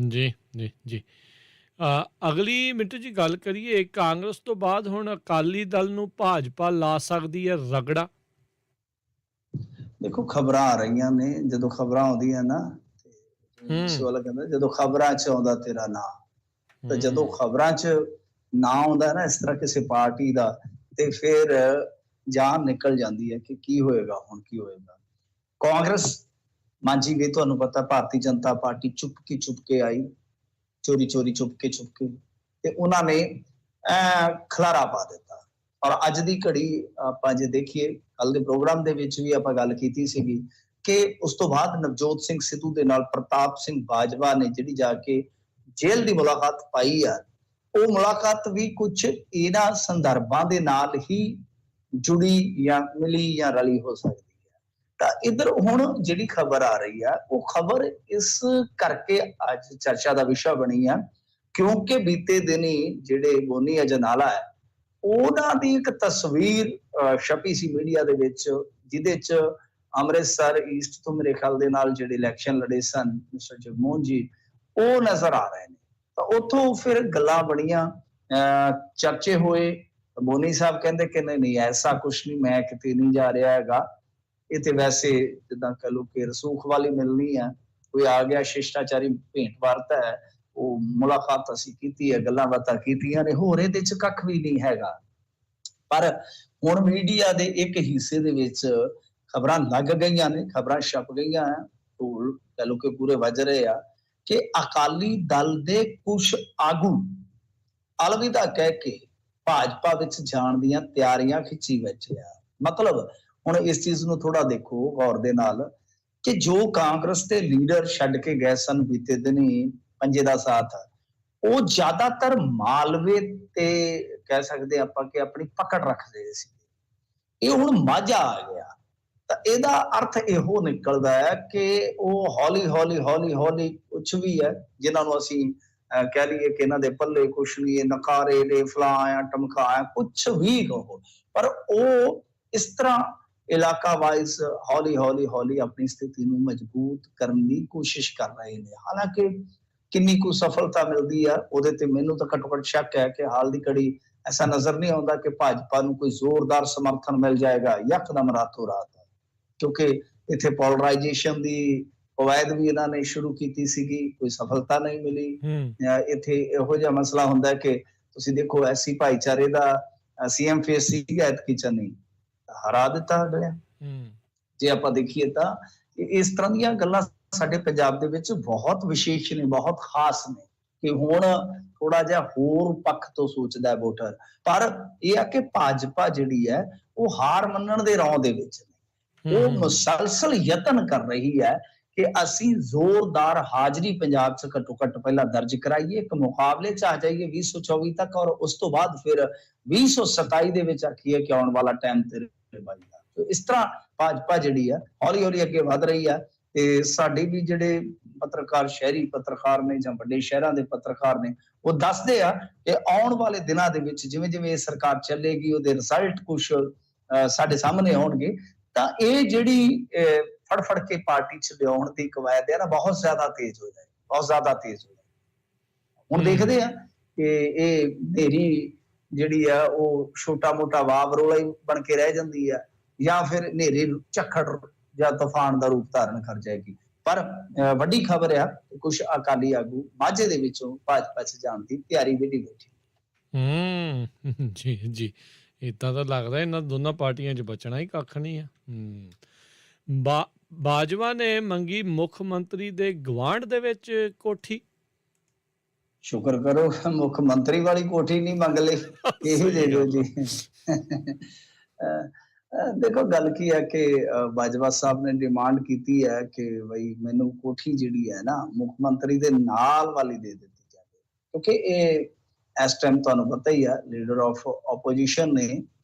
ਜੀ ਜੀ ਜੀ। ਅਗਲੀ ਮਿੰਟੂ ਜੀ ਗੱਲ ਕਰੀਏ, ਕਾਂਗਰਸ ਤੋਂ ਬਾਅਦ ਹੁਣ ਅਕਾਲੀ ਦਲ ਨੂੰ ਭਾਜਪਾ ਲਾ ਸਕਦੀ ਹੈ ਰਗੜਾ? ਦੇਖੋ ਖਬਰਾਂ ਆ ਰਹੀਆਂ ਨੇ, ਜਦੋਂ ਖਬਰਾਂ ਆਉਂਦੀਆਂ ਨਾ ਵਾਲਾ ਕਹਿੰਦਾ ਜਦੋਂ ਖਬਰਾਂ 'ਚ ਆਉਂਦਾ ਤੇਰਾ ਨਾਂ, ਤਾਂ ਜਦੋਂ ਖਬਰਾਂ 'ਚ ਨਾਂ ਆਉਂਦਾ ਨਾ ਇਸ ਤਰ੍ਹਾਂ ਕਿਸੇ ਪਾਰਟੀ ਦਾ, ਤੇ ਫਿਰ ਜਾਨ ਨਿਕਲ ਜਾਂਦੀ ਹੈ ਕਿ ਕੀ ਹੋਏਗਾ, ਹੁਣ ਕੀ ਹੋਏਗਾ। ਕਾਂਗਰਸ ਮਾਂਜੀ ਗਈ, ਤੁਹਾਨੂੰ ਪਤਾ ਭਾਰਤੀ ਜਨਤਾ ਪਾਰਟੀ ਚੁੱਪ ਕੇ ਆਈ, ਚੋਰੀ ਚੁੱਪ ਕੇ ਤੇ ਉਹਨਾਂ ਨੇ ਖਲਾਰਾ ਪਾ ਦਿੱਤਾ। ਔਰ ਅੱਜ ਦੀ ਘੜੀ ਆਪਾਂ ਜੇ ਦੇਖੀਏ, ਕੱਲ ਦੇ ਪ੍ਰੋਗਰਾਮ ਦੇ ਵਿੱਚ ਵੀ ਆਪਾਂ ਗੱਲ ਕੀਤੀ ਸੀਗੀ ਕਿ ਉਸ ਤੋਂ ਬਾਅਦ ਨਵਜੋਤ ਸਿੰਘ ਸਿੱਧੂ ਦੇ ਨਾਲ ਪ੍ਰਤਾਪ ਸਿੰਘ ਬਾਜਵਾ ਨੇ ਜਿਹੜੀ ਜਾ ਕੇ ਜੇਲ੍ਹ ਦੀ ਮੁਲਾਕਾਤ ਪਾਈ ਆ, ਉਹ ਮੁਲਾਕਾਤ ਵੀ ਕੁਝ ਇਹਨਾਂ ਸੰਦਰਭਾਂ ਦੇ ਨਾਲ ਹੀ ਜੁੜੀ ਜਾਂ ਮਿਲੀ ਜਾਂ ਰਲੀ ਹੋ ਸਕਦੀ ਹੈ। ਤਾਂ ਇੱਧਰ ਹੁਣ ਜਿਹੜੀ ਖਬਰ ਆ ਰਹੀ ਆ, ਉਹ ਖਬਰ ਇਸ ਕਰਕੇ ਅੱਜ ਚਰਚਾ ਦਾ ਵਿਸ਼ਾ ਬਣੀ ਆ ਕਿਉਂਕਿ ਬੀਤੇ ਦਿਨੀ ਜਿਹੜੇ ਗੋਨੀ ਅਜਨਾਲਾ ਹੈ, ਉਹਨਾਂ ਦੀ ਇੱਕ ਤਸਵੀਰ ਛਪੀ ਸੀ ਮੀਡੀਆ ਦੇ ਵਿੱਚ, ਜਿਹਦੇ 'ਚ ਅੰਮ੍ਰਿਤਸਰ ਈਸਟ ਤੋਂ ਮੇਰੇ ਖਿਆਲ ਦੇ ਨਾਲ ਜਿਹੜੇ ਇਲੈਕਸ਼ਨ ਲੜੇ ਸਨ ਮਿਸਟਰ ਜਗਮੋਹਨ ਜੀ, ਉਹ ਨਜ਼ਰ ਆ ਰਹੇ ਨੇ। ਤਾਂ ਉੱਥੋਂ ਫਿਰ ਗੱਲਾਂ ਬਣੀਆਂ, ਚਰਚੇ ਹੋਏ। ਮੋਨੀ ਸਾਹਿਬ ਕਹਿੰਦੇ ਕਿ ਨਹੀਂ ਐਸਾ ਕੁਛ ਨਹੀਂ, ਮੈਂ ਕਿਤੇ ਨਹੀਂ ਜਾ ਰਿਹਾ ਹੈਗਾ, ਇਹ ਤੇ ਵੈਸੇ ਜਿੱਦਾਂ ਕਹ ਲਓ ਕਿ ਰਸੂਖ ਵਾਲੀ ਮਿਲਣੀ ਆ, ਕੋਈ ਆ ਗਿਆ ਸ਼ਿਸ਼ਟਾਚਾਰੀ ਭੇਂਟ ਵਾਰਤਾ ਹੈ, ਉਹ ਮੁਲਾਕਾਤ ਅਸੀਂ ਕੀਤੀ ਹੈ, ਗੱਲਾਂ ਬਾਤਾਂ ਕੀਤੀਆਂ ਨੇ, ਹੋਰ ਇਹਦੇ 'ਚ ਕੱਖ ਵੀ ਨਹੀਂ ਹੈਗਾ। ਪਰ ਹੁਣ ਮੀਡੀਆ ਦੇ ਇੱਕ ਹਿੱਸੇ ਦੇ ਵਿੱਚ ਖਬਰਾਂ ਲੱਗ ਗਈਆਂ ਨੇ, ਖਬਰਾਂ ਛਪ ਗਈਆਂ, ਢੋਲ ਕਹ ਲਓ ਕਿ ਪੂਰੇ ਵੱਜ ਰਹੇ ਆ ਕਿ ਅਕਾਲੀ ਦਲ ਦੇ ਕੁਝ ਆਗੂ ਅਲਵਿਦਾ ਕਹਿ ਕੇ ਭਾਜਪਾ ਵਿੱਚ ਜਾਣ ਦੀਆਂ ਤਿਆਰੀਆਂ ਖਿੱਚੀ ਬੈਠੇ ਆ। ਮਤਲਬ ਹੁਣ ਇਸ ਚੀਜ਼ ਨੂੰ ਥੋੜਾ ਦੇਖੋ ਗੌਰ ਦੇ ਨਾਲ ਕਿ ਜੋ ਕਾਂਗਰਸ ਦੇ ਲੀਡਰ ਛੱਡ ਕੇ ਗਏ ਸਨ ਬੀਤੇ ਦਿਨੀ ਪੰਜੇ ਦਾ ਸਾਥ, ਉਹ ਜ਼ਿਆਦਾਤਰ ਮਾਲਵੇ ਤੇ ਕਹਿ ਸਕਦੇ ਆਪਾਂ ਕਿ ਆਪਣੀ ਪਕੜ ਰੱਖਦੇ ਸੀ। ਇਹ ਹੁਣ ਮਾਝਾ ਆ ਗਿਆ, ਤਾਂ ਇਹਦਾ ਅਰਥ ਇਹੋ ਨਿਕਲਦਾ ਹੈ ਕਿ ਉਹ ਹੌਲੀ ਕੁਛ ਵੀ ਹੈ ਜਿਨ੍ਹਾਂ ਨੂੰ ਅਸੀਂ ਕਹਿ ਲਈਏ ਕਿ ਇਹਨਾਂ ਦੇ ਪੱਲੇ ਕੁਛ ਨਹੀਂ, ਇਹ ਨਕਾਰੇ ਨੇ, ਫਲਾਇਆ ਟਮਕਾਇਆ, ਕੁਛ ਵੀ ਕਹੋ, ਪਰ ਉਹ ਇਸ ਤਰ੍ਹਾਂ ਇਲਾਕਾ ਵਾਈਜ਼ ਹੌਲੀ ਆਪਣੀ ਸਥਿਤੀ ਨੂੰ ਮਜ਼ਬੂਤ ਕਰਨ ਦੀ ਕੋਸ਼ਿਸ਼ ਕਰ ਰਹੇ ਨੇ। ਹਾਲਾਂਕਿ ਕਿੰਨੀ ਕੁ ਸਫਲਤਾ ਮਿਲਦੀ ਆ ਉਹਦੇ ਤੇ ਮੈਨੂੰ ਤਾਂ ਘੱਟੋ-ਘੱਟ ਸ਼ੱਕ ਹੈ ਕਿ ਹਾਲ ਦੀ ਘੜੀ ਐਸਾ ਨਜ਼ਰ ਨਹੀਂ ਆਉਂਦਾ ਕਿ ਭਾਜਪਾ ਨੂੰ ਕੋਈ ਜ਼ੋਰਦਾਰ ਸਮਰਥਨ ਮਿਲ ਜਾਏਗਾ ਯਕਦਮ ਰਾਤੋਂ ਰਾਤ, ਕਿਉਂਕਿ ਇੱਥੇ ਪੋਲਰਾਈਜੇਸ਼ਨ ਦੀ ਕਵਾਇਦ ਵੀ ਇਹਨਾਂ ਨੇ ਸ਼ੁਰੂ ਕੀਤੀ ਸੀਗੀ, ਕੋਈ ਸਫਲਤਾ ਨਹੀਂ ਮਿਲੀ। ਇੱਥੇ ਇਹੋ ਜਿਹਾ ਮਸਲਾ ਹੁੰਦਾ ਕਿ ਤੁਸੀਂ ਦੇਖੋ ਐਸੀ ਭਾਈਚਾਰੇ ਦਾ ਸੀਐਮ ਫੇਸ ਸੀਗਾ ਐਤਕੀ ਚੰਨੀ, ਹਰਾ ਦਿੱਤਾ ਅਗਲਿਆਂ। ਜੇ ਆਪਾਂ ਦੇਖੀਏ ਤਾਂ ਇਸ ਤਰ੍ਹਾਂ ਦੀਆਂ ਗੱਲਾਂ ਸਾਡੇ ਪੰਜਾਬ ਦੇ ਵਿੱਚ ਬਹੁਤ ਵਿਸ਼ੇਸ਼ ਨੇ, ਬਹੁਤ ਖਾਸ ਨੇ ਕਿ ਹੁਣ ਥੋੜਾ ਜਿਹਾ ਹੋਰ ਪੱਖ ਤੋਂ ਸੋਚਦਾ ਵੋਟਰ। ਪਰ ਇਹ ਆ ਕਿ ਭਾਜਪਾ ਜਿਹੜੀ ਹੈ ਉਹ ਹਾਰ ਮੰਨਣ ਦੇ ਰੌਂ ਦੇ ਵਿੱਚ ਨੇ, ਉਹ ਮੁਸਲਸਲ ਯਤਨ ਕਰ ਰਹੀ ਹੈ ਕਿ ਅਸੀਂ ਜ਼ੋਰਦਾਰ ਹਾਜ਼ਰੀ ਪੰਜਾਬ 'ਚ ਘੱਟੋ ਘੱਟ ਪਹਿਲਾਂ ਦਰਜ ਕਰਾਈਏ, ਇੱਕ ਮੁਕਾਬਲੇ 'ਚ ਆ ਜਾਈਏ 2024 ਤੱਕ, ਔਰ ਉਸ ਤੋਂ ਬਾਅਦ ਫਿਰ 2027 ਦੇ ਵਿੱਚ ਆਖੀਏ ਕਿ ਆਉਣ ਵਾਲਾ ਟਾਈਮ ਤੇਰੇ ਬਾਈ ਦਾ। ਇਸ ਤਰ੍ਹਾਂ ਭਾਜਪਾ ਜਿਹੜੀ ਆ ਹੌਲੀ ਅੱਗੇ ਵਧ ਰਹੀ ਆ। ਤੇ ਸਾਡੇ ਵੀ ਜਿਹੜੇ ਪੱਤਰਕਾਰ, ਸ਼ਹਿਰੀ ਪੱਤਰਕਾਰ ਨੇ ਜਾਂ ਵੱਡੇ ਸ਼ਹਿਰਾਂ ਦੇ ਪੱਤਰਕਾਰ ਨੇ, ਉਹ ਦੱਸਦੇ ਆ ਕਿ ਆਉਣ ਵਾਲੇ ਦਿਨਾਂ ਦੇ ਵਿੱਚ ਜਿਵੇਂ ਇਹ ਸਰਕਾਰ ਚੱਲੇਗੀ, ਉਹਦੇ ਰਿਜ਼ਲਟ ਕੁਛ ਸਾਡੇ ਸਾਹਮਣੇ ਆਉਣਗੇ, ਤਾਂ ਇਹ ਜਿਹੜੀ ਫੜ ਕੇ ਪਾਰਟੀ 'ਚ ਲਿਆਉਣ ਦੀ ਕਵਾਇਦ ਹੈ ਨਾ, ਬਹੁਤ ਜ਼ਿਆਦਾ ਤੇਜ਼ ਹੋ ਜਾਏ। ਹੁਣ ਦੇਖਦੇ ਆ ਕਿ ਇਹ ਹਨੇਰੀ ਜਿਹੜੀ ਆ ਉਹ ਛੋਟਾ ਮੋਟਾ ਵਾਵ ਰੋਲਾ ਹੀ ਬਣ ਕੇ ਰਹਿ ਜਾਂਦੀ ਆ, ਜਾਂ ਫਿਰ ਹਨੇਰੀ ਝੱਖੜ ਜਾਂ ਤੂਫਾਨ ਦਾ ਰੂਪ ਧਾਰਨ ਕਰ ਜਾਏਗੀ। ਪਰ ਵੱਡੀ ਖਬਰ ਆ ਕਿ ਕੁਝ ਅਕਾਲੀ ਆਗੂ ਮਾਝੇ ਦੇ ਵਿੱਚੋਂ ਭਾਜਪਾ 'ਚ ਜਾਣ ਦੀ ਤਿਆਰੀ ਵੀ ਨਹੀਂ ਬੈਠੀ। ਜੀ ਜੀ, ਇਦਾਂ ਤਾਂ ਲੱਗਦਾ ਇਹਨਾਂ ਦੋਨਾਂ ਪਾਰਟੀਆਂ 'ਚ ਬਚਣਾ ਹੀ ਕੱਖ ਨਹੀਂ ਆ। ਬਾਜਵਾ ਨੇ ਮੰਗੀ ਮੁੱਖ ਮੰਤਰੀ ਦੇ ਗਵਾਂਢ ਦੇ ਵਿੱਚ ਕੋਠੀ। ਸ਼ੁਕਰ ਕਰੋ ਮੁੱਖ ਮੰਤਰੀ ਵਾਲੀ ਕੋਠੀ ਨਹੀਂ ਮੰਗ ਲਈ, ਇਹੀ ਦੇ ਦਿਓ ਜੀ। ਦੇਖੋ ਗੱਲ ਕੀ ਹੈ ਕਿ ਬਾਜਵਾ ਸਾਹਿਬ ਨੇ ਡਿਮਾਂਡ ਕੀਤੀ ਹੈ ਕਿ ਬਈ ਮੈਨੂੰ ਕੋਠੀ ਜਿਹੜੀ ਹੈ ਨਾ ਮੁੱਖ ਮੰਤਰੀ ਦੇ ਨਾਲ ਵਾਲੀ ਦੇ ਦਿੱਤੀ ਜਾਵੇ, ਕਿਉਂਕਿ ਇਹ ਇਸ ਟਾਈਮ ਤੁਹਾਨੂੰ ਪਤਾ ਹੀ ਹੈ ਲੀਡਰ ਆਫ ਆਪੋਜੀਸ਼ਨ ਨੇ।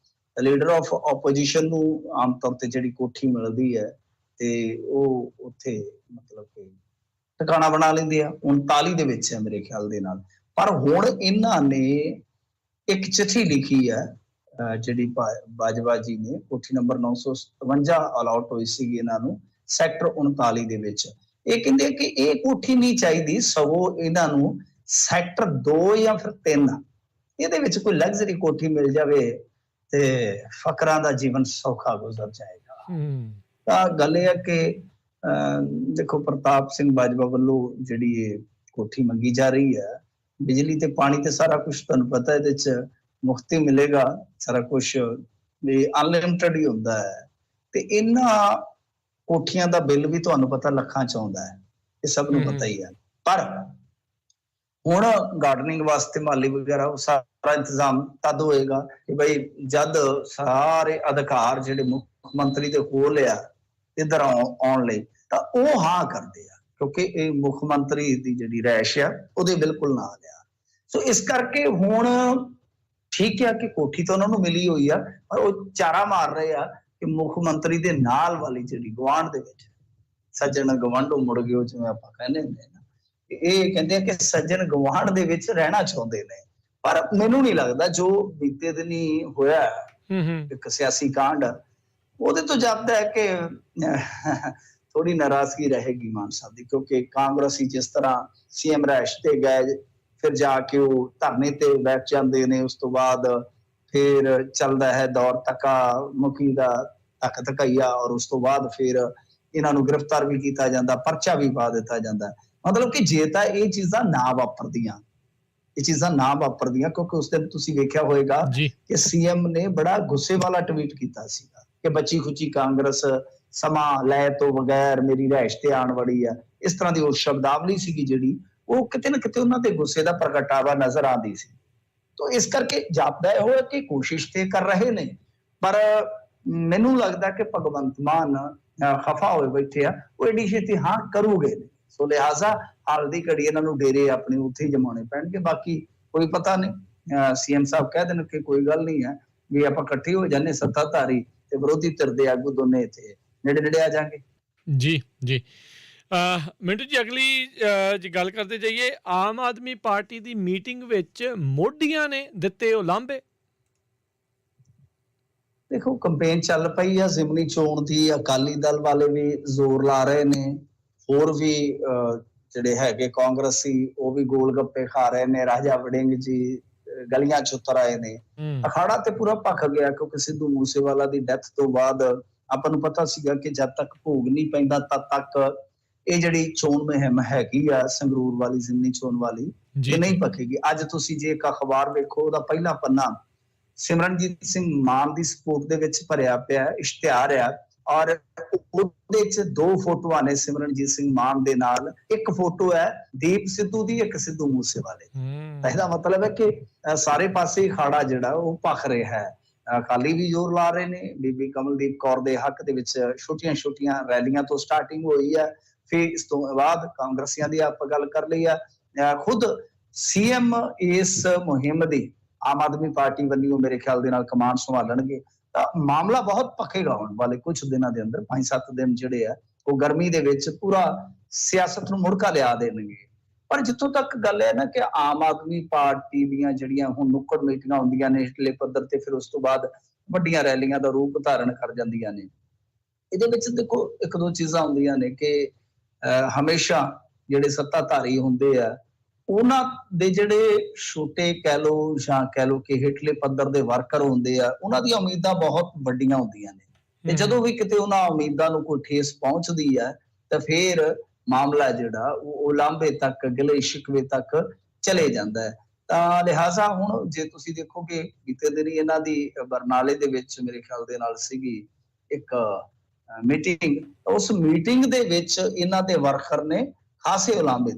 ਲੀਡਰ ਆਫ ਆਪੋਜੀਸ਼ਨ ਨੂੰ ਆਮ ਤੌਰ ਤੇ ਜਿਹੜੀ ਕੋਠੀ ਮਿਲਦੀ ਹੈ ਤੇ ਉਹ ਉੱਥੇ ਮਤਲਬ ਕਿ ਟਿਕਾਣਾ ਬਣਾ ਲੈਂਦੇ ਆ। 39 ਦੇ ਵਿੱਚ ਹੈ ਮੇਰੇ ਖਿਆਲ ਦੇ ਨਾਲ। ਪਰ ਹੁਣ ਇਹਨਾਂ ਨੇ ਇੱਕ ਚਿੱਠੀ ਲਿਖੀ ਹੈ ਜਿਹੜੀ ਬਾਜਵਾ ਜੀ ਨੇ, ਕੋਠੀ ਨੰਬਰ 957 ਅਲਾਟ ਹੋਈ ਸੀ ਇਹਨਾਂ ਨੂੰ ਸੈਕਟਰ 39 ਦੇ ਵਿੱਚ। ਇਹ ਕਹਿੰਦੇ ਕਿ ਇਹ ਕੋਠੀ ਨਹੀਂ ਚਾਹੀਦੀ, ਸਗੋਂ ਇਹਨਾਂ ਨੂੰ ਸੈਕਟਰ 2 ਜਾਂ ਫਿਰ 3 ਇਹਦੇ ਵਿੱਚ ਕੋਈ ਲਗਜ਼ਰੀ ਕੋਠੀ ਮਿਲ ਜਾਵੇ ਤੇ ਫਕਰਾਂ ਦਾ ਜੀਵਨ ਸੌਖਾ ਗੁਜ਼ਰ ਜਾਏਗਾ। ਤਾਂ ਗੱਲ ਇਹ ਹੈ ਕਿ ਦੇਖੋ ਪ੍ਰਤਾਪ ਸਿੰਘ ਬਾਜਵਾ ਵੱਲੋਂ ਜਿਹੜੀ ਇਹ ਕੋਠੀ ਮੰਗੀ ਜਾ ਰਹੀ ਹੈ, ਬਿਜਲੀ ਤੇ ਪਾਣੀ ਤੇ ਸਾਰਾ ਕੁਝ ਤੁਹਾਨੂੰ ਪਤਾ ਇਹਦੇ ਚ ਮੁਫਤ ਹੀ ਮਿਲੇਗਾ, ਸਾਰਾ ਕੁਝ ਵੀ ਅਨਲਿਮਟਿਡ ਹੀ ਹੁੰਦਾ ਹੈ। ਤੇ ਇਹਨਾਂ ਕੋਠੀਆਂ ਦਾ ਬਿੱਲ ਵੀ ਤੁਹਾਨੂੰ ਪਤਾ ਲੱਖਾਂ ਚ ਆਉਂਦਾ ਹੈ, ਇਹ ਸਭ ਨੂੰ ਪਤਾ ਹੀ ਹੈ। ਪਰ ਹੁਣ ਗਾਰਡਨਿੰਗ ਵਾਸਤੇ ਮਾਲੀ ਵਗੈਰਾ ਉਹ ਸਾਰਾ ਇੰਤਜ਼ਾਮ ਤਦ ਹੋਏਗਾ ਕਿ ਬਈ ਜਦ ਸਾਰੇ ਅਧਿਕਾਰ ਜਿਹੜੇ ਮੁੱਖ ਮੰਤਰੀ ਦੇ ਕੋਲ ਆ ਇੱਧਰ ਆਉਣ ਲਈ ਤਾਂ ਉਹ ਹਾਂ ਕਰਦੇ ਆ, ਕਿਉਂਕਿ ਇਹ ਮੁੱਖ ਮੰਤਰੀ ਦੀ ਜਿਹੜੀ ਰਹਿਸ਼ ਆ ਉਹਦੇ ਬਿਲਕੁਲ ਨਾਲ ਆ। ਸੋ ਇਸ ਕਰਕੇ ਹੁਣ ਠੀਕ ਆ ਕਿ ਕੋਠੀ ਤਾਂ ਉਹਨਾਂ ਨੂੰ ਮਿਲੀ ਹੋਈ ਆ, ਪਰ ਉਹ ਚਾਰਾ ਮਾਰ ਰਹੇ ਆ ਕਿ ਮੁੱਖ ਮੰਤਰੀ ਦੇ ਨਾਲ ਵਾਲੀ ਜਿਹੜੀ ਗੁਆਂਢ ਦੇ ਵਿੱਚ, ਸੱਜਣ ਗਵਾਂਢੋਂ ਮੁੜ ਗਿਓ ਜਿਵੇਂ ਆਪਾਂ ਕਹਿੰਦੇ ਹੁੰਦੇ ਨਾ, ਇਹ ਕਹਿੰਦੇ ਆ ਕਿ ਸੱਜਣ ਗਵਾਂਢ ਦੇ ਵਿੱਚ ਰਹਿਣਾ ਚਾਹੁੰਦੇ ਨੇ। ਪਰ ਮੈਨੂੰ ਨਹੀਂ ਲੱਗਦਾ ਜੋ ਬੀਤੇ ਦਿਨੀ ਹੋਇਆ ਇੱਕ ਸਿਆਸੀ ਕਾਂਡ, ਉਹਦੇ ਤੋਂ ਜਾਪਦਾ ਹੈ ਕਿ ਥੋੜੀ ਨਾਰਾਜ਼ਗੀ ਰਹੇਗੀ ਮਾਨ ਸਾਹਿਬ ਦੀ, ਕਿਉਂਕਿ ਕਾਂਗਰਸੀ ਜਿਸ ਤਰ੍ਹਾਂ ਸੀਐਮ ਰਹਿਸ਼ ਤੇ ਗਏ, ਫਿਰ ਜਾ ਕੇ ਉਹ ਧਰਨੇ ਤੇ ਬੈਠ ਜਾਂਦੇ ਨੇ, ਉਸ ਤੋਂ ਬਾਅਦ ਫਿਰ ਚੱਲਦਾ ਹੈ ਦੌਰ ਧੱਕਾ ਮੁਖੀ ਦਾ ਧੱਕ ਧੱਕਈਆ, ਔਰ ਉਸ ਤੋਂ ਬਾਅਦ ਫਿਰ ਇਹਨਾਂ ਨੂੰ ਗ੍ਰਿਫਤਾਰ ਵੀ ਕੀਤਾ ਜਾਂਦਾ, ਪਰਚਾ ਵੀ ਪਾ ਦਿੱਤਾ ਜਾਂਦਾ। ਮਤਲਬ ਕਿ ਜੇ ਤਾਂ ਇਹ ਚੀਜ਼ਾਂ ਨਾ ਵਾਪਰਦੀਆਂ, ਕਿਉਂਕਿ ਉਸ ਦਿਨ ਤੁਸੀਂ ਵੇਖਿਆ ਹੋਏਗਾ ਕਿ ਸੀਐਮ ਨੇ ਬੜਾ ਗੁੱਸੇ ਵਾਲਾ ਟਵੀਟ ਕੀਤਾ ਸੀਗਾ ਕਿ ਬੱਚੀ ਖੁਚੀ ਕਾਂਗਰਸ ਸਮਾਂ ਲੈ ਤੋਂ ਬਗੈਰ ਮੇਰੀ ਰਹਿਸ਼ ਤੇ ਆਉਣ ਵਾਲੀ ਆ, ਇਸ ਤਰ੍ਹਾਂ ਦੀ ਉਹ ਸ਼ਬਦਾਵਲੀ ਸੀਗੀ ਜਿਹੜੀ ਉਹ ਕਿਤੇ ਨਾ ਕਿਤੇ ਉਹਨਾਂ ਦੇ ਗੁੱਸੇ ਦਾ ਪ੍ਰਗਟਾਵਾ ਨਜ਼ਰ ਆਉਂਦੀ ਸੀ। ਤਾਂ ਇਸ ਕਰਕੇ ਜਾਪਦਾ ਇਹ ਹੋਇਆ ਕਿ ਕੋਸ਼ਿਸ਼ ਤੇ ਕਰ ਰਹੇ ਨੇ, ਪਰ ਮੈਨੂੰ ਲੱਗਦਾ ਕਿ ਭਗਵੰਤ ਮਾਨ ਖਫਾ ਹੋਏ ਬੈਠੇ ਆ, ਉਹ ਏਡੀ ਛੇਤੀ ਹਾਂ ਕਰੂਗੇ ਨਹੀਂ। ਸੋ ਲਿਹਾਜ਼ਾ ਹਾਲ ਦੀ ਘੜੀ ਇਹਨਾਂ ਨੂੰ ਡੇਰੇ ਆਪਣੇ ਉੱਥੇ ਹੀ ਜਮਾਉਣੇ ਪੈਣਗੇ, ਬਾਕੀ ਕੋਈ ਪਤਾ ਨਹੀਂ। ਸੀਐਮ ਸਾਹਿਬ ਕਹਿ ਦੇਣ ਕਿ ਕੋਈ ਗੱਲ ਨਹੀਂ ਹੈ ਵੀ ਆਪਾਂ ਇਕੱਠੇ ਹੋ ਜਾਂਦੇ ਸੱਤਾਧਾਰੀ ਤੇ ਵਿਰੋਧੀ ਧਿਰ ਦੇ ਆਗੂ ਦੋਨੇ ਇੱਥੇ ਨੇੜੇ ਨੇੜੇ ਆ ਜਾਣਗੇ। ਜੀ ਜੀ, ਮਿੰਟੂ ਜੀ ਅਗਲੀ ਜੇ ਗੱਲ ਕਰਦੇ ਜਾਈਏ, ਆਮ ਆਦਮੀ ਪਾਰਟੀ ਦੀ ਮੀਟਿੰਗ ਵਿੱਚ ਮੋਢੀਆਂ ਨੇ ਦਿੱਤੇ ਉਲਾਂਭੇ। ਦੇਖੋ ਕੰਪੇਨ ਚੱਲ ਪਈ ਆ ਜ਼ਿਮਨੀ ਚੋਣ ਦੀ, ਅਕਾਲੀ ਦਲ ਵਾਲੇ ਵੀ ਜ਼ੋਰ ਲਾ ਰਹੇ ਨੇ, ਹੋਰ ਵੀ ਜਿਹੜੇ ਹੈਗੇ ਕਾਂਗਰਸੀ ਉਹ ਵੀ ਗੋਲ ਗੱਪੇ ਖਾ ਰਹੇ ਨੇ, ਰਾਜਾ ਵੜਿੰਗ ਜੀ ਗਲੀਆਂ ਚ ਉਤਰ ਆਏ ਨੇ। ਅਖਾੜਾ ਤੇ ਪੂਰਾ ਭਖ ਗਿਆ, ਕਿਉਂਕਿ ਸਿੱਧੂ ਮੂਸੇਵਾਲਾ ਦੀ ਡੈਥ ਤੋਂ ਬਾਅਦ ਆਪਾਂ ਨੂੰ ਪਤਾ ਸੀਗਾ ਕਿ ਜਦ ਤੱਕ ਭੋਗ ਨਹੀਂ ਪੈਂਦਾ ਤਦ ਤੱਕ ਇਹ ਜਿਹੜੀ ਚੋਣ ਮੁਹਿੰਮ ਹੈਗੀ ਆ ਸੰਗਰੂਰ ਵਾਲੀ ਜ਼ਿਮਨੀ ਚੋਣ ਵਾਲੀ, ਇਹ ਨਹੀਂ ਭਖੇਗੀ। ਅੱਜ ਤੁਸੀਂ ਜੇ ਇੱਕ ਅਖਬਾਰ ਵੇਖੋ, ਉਹਦਾ ਪਹਿਲਾ ਪੰਨਾ ਸਿਮਰਨਜੀਤ ਸਿੰਘ ਮਾਨ ਦੀ ਸਪੋਰਟ ਦੇ ਵਿੱਚ ਭਰਿਆ ਪਿਆ ਇਸ਼ਤਿਹਾਰ ਆ, ਔਰ ਉਹਦੇ ਚ 2 ਫੋਟੋਆਂ ਨੇ ਸਿਮਰਨਜੀਤ ਸਿੰਘ ਮਾਨ ਦੇ ਨਾਲ, ਇੱਕ ਫੋਟੋ ਹੈ ਦੀਪ ਸਿੱਧੂ ਦੀ, ਇੱਕ ਸਿੱਧੂ ਮੂਸੇਵਾਲੇ ਦੀ। ਇਹਦਾ ਮਤਲਬ ਹੈ ਕਿ ਸਾਰੇ ਪਾਸੇ ਅਖਾੜਾ ਜਿਹੜਾ ਉਹ ਭਖ ਰਿਹਾ ਹੈ। ਅਕਾਲੀ ਵੀ ਜ਼ੋਰ ਲਾ ਰਹੇ ਨੇ, ਬੀਬੀ ਕਮਲਦੀਪ ਕੌਰ ਦੇ ਹੱਕ ਦੇ ਵਿੱਚ ਛੋਟੀਆਂ ਰੈਲੀਆਂ ਤੋਂ ਸਟਾਰਟਿੰਗ ਹੋਈ ਹੈ, ਫਿਰ ਇਸ ਤੋਂ ਬਾਅਦ ਕਾਂਗਰਸੀਆਂ ਦੀ ਆਪਾਂ ਗੱਲ ਕਰ ਲਈ ਆ। ਖੁਦ ਸੀਐਮ ਇਸ ਮੁਹਿੰਮ ਦੀ ਆਮ ਆਦਮੀ ਪਾਰਟੀ ਵੱਲੋਂ ਮੇਰੇ ਖਿਆਲ ਦੇ ਨਾਲ ਕਮਾਨ ਸੰਭਾਲਣਗੇ, ਤਾਂ ਮਾਮਲਾ ਬਹੁਤ ਭਖੇਗਾ ਆਉਣ ਵਾਲੇ ਕੁਝ ਦਿਨਾਂ ਦੇ ਅੰਦਰ। 5-7 ਦਿਨ ਜਿਹੜੇ ਆ ਉਹ ਗਰਮੀ ਦੇ ਵਿੱਚ ਪੂਰਾ ਸਿਆਸਤ ਨੂੰ ਮੁੜਕਾ ਲਿਆ ਦੇਣਗੇ। ਪਰ ਜਿੱਥੋਂ ਤੱਕ ਗੱਲ ਹੈ ਨਾ ਕਿ ਆਮ ਆਦਮੀ ਪਾਰਟੀ ਦੀਆਂ ਜਿਹੜੀਆਂ ਹੁਣ ਨੁੱਕੜ ਮੀਟਿੰਗਾਂ ਹੁੰਦੀਆਂ ਨੇ ਹੇਠਲੇ ਪੱਧਰ ਤੇ, ਫਿਰ ਉਸ ਤੋਂ ਬਾਅਦ ਵੱਡੀਆਂ ਰੈਲੀਆਂ ਦਾ ਰੂਪ ਧਾਰਨ ਕਰ ਜਾਂਦੀਆਂ ਨੇ, ਇਹਦੇ ਵਿੱਚ ਦੇਖੋ 1-2 ਚੀਜ਼ਾਂ ਹੁੰਦੀਆਂ ਨੇ ਕਿ ਹਮੇਸ਼ਾ ਜਿਹੜੇ ਸੱਤਾਧਾਰੀ ਹੁੰਦੇ ਆ ਉਹਨਾਂ ਦੇ ਜਿਹੜੇ ਛੋਟੇ ਕਹਿ ਲਓ ਜਾਂ ਕਹਿ ਲਓ ਕਿ ਹੇਠਲੇ ਪੱਧਰ ਦੇ ਵਰਕਰ ਹੁੰਦੇ ਆ, ਉਹਨਾਂ ਦੀਆਂ ਉਮੀਦਾਂ ਬਹੁਤ ਵੱਡੀਆਂ ਹੁੰਦੀਆਂ ਨੇ, ਤੇ ਜਦੋਂ ਵੀ ਕਿਤੇ ਉਹਨਾਂ ਉਮੀਦਾਂ ਨੂੰ ਕੋਈ ਠੇਸ ਪਹੁੰਚਦੀ ਹੈ ਤਾਂ ਫਿਰ ਮਾਮਲਾ ਜਿਹੜਾ ਉਹ ਉਲਾਂਭੇ ਤੱਕ, ਗਿਲੇ ਸ਼ਿਕਵੇ ਤੱਕ ਚਲੇ ਜਾਂਦਾ ਹੈ। ਤਾਂ ਲਿਹਾਜ਼ਾ ਹੁਣ ਜੇ ਤੁਸੀਂ ਦੇਖੋਗੇ ਬੀਤੇ ਦਿਨੀ ਇਹਨਾਂ ਦੀ ਬਰਨਾਲੇ ਦੇ ਵਿੱਚ ਮੇਰੇ ਖਿਆਲ ਦੇ ਨਾਲ ਸੀਗੀ ਇੱਕ ਮੀਟਿੰਗ, ਉਸ ਮੀਟਿੰਗ ਦੇ ਵਿੱਚ ਇਹਨਾਂ ਦੇ ਵਰਕਰ ਨੇ ਖਾਸੇ ਉਲਾਂਭੇ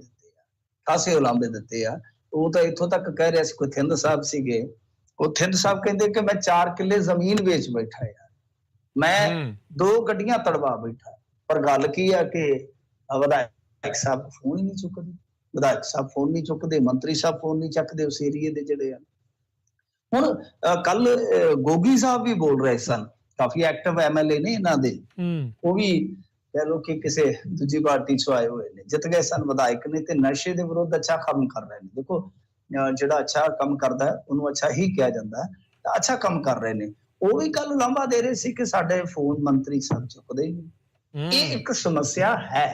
ਦਿੱਤੇ ਆ। ਉਹ ਤਾਂ ਇੱਥੋਂ ਤੱਕ ਕਹਿ ਰਿਹਾ ਸੀ, ਕੋਈ ਥਿੰਦ ਸਾਹਿਬ ਸੀਗੇ, ਉਹ ਥਿੰਦ ਸਾਹਿਬ ਕਹਿੰਦੇ ਕਿ ਮੈਂ 4 ਕਿੱਲੇ ਜ਼ਮੀਨ ਵੇਚ ਬੈਠਾ ਯਾਰ, ਮੈਂ 2 ਗੱਡੀਆਂ ਤੜਵਾ ਬੈਠਾ। ਪਰ ਗੱਲ ਕੀ ਆ ਕਿ ਵਿਧਾਇਕ ਸਾਹਿਬ ਫੋਨ ਹੀ ਨਹੀਂ ਚੁੱਕਦੇ, ਮੰਤਰੀ ਸਾਹਿਬ ਫੋਨ ਨਹੀਂ ਚੱਕਦੇ ਉਸ ਏਰੀਏ ਦੇ ਜਿਹੜੇ ਆ। ਹੁਣ ਕੱਲ ਗੋਗੀ ਸਾਹਿਬ ਵੀ ਬੋਲ ਰਹੇ ਸਨ, ਕਾਫੀ ਐਕਟਿਵ ਐਮਐਲਏ ਨੇ ਇਹਨਾਂ ਦੇ, ਉਹ ਵੀ ਕਹਿ ਲੋ ਕਿ ਕਿਸੇ ਦੂਜੀ ਪਾਰਟੀ ਚੋਂ ਆਏ ਹੋਏ ਨੇ, ਜਿੱਤ ਗਏ ਸਨ ਵਿਧਾਇਕ ਨੇ, ਤੇ ਨਸ਼ੇ ਦੇ ਵਿਰੁੱਧ ਅੱਛਾ ਕੰਮ ਕਰ ਰਹੇ ਨੇ। ਦੇਖੋ ਜਿਹੜਾ ਅੱਛਾ ਕੰਮ ਕਰਦਾ ਹੈ ਉਹਨੂੰ ਅੱਛਾ ਹੀ ਕਿਹਾ ਜਾਂਦਾ ਹੈ, ਤਾਂ ਅੱਛਾ ਕੰਮ ਕਰ ਰਹੇ ਨੇ। ਉਹ ਵੀ ਕੱਲ ਲਾਂਭਾ ਦੇ ਰਹੇ ਸੀ ਕਿ ਸਾਡੇ ਫੋਨ ਮੰਤਰੀ ਸਾਹਿਬ ਚੁੱਕਦੇ ਹੀ ਨਹੀਂ। ਇਹ ਇੱਕ ਸਮੱਸਿਆ ਹੈ,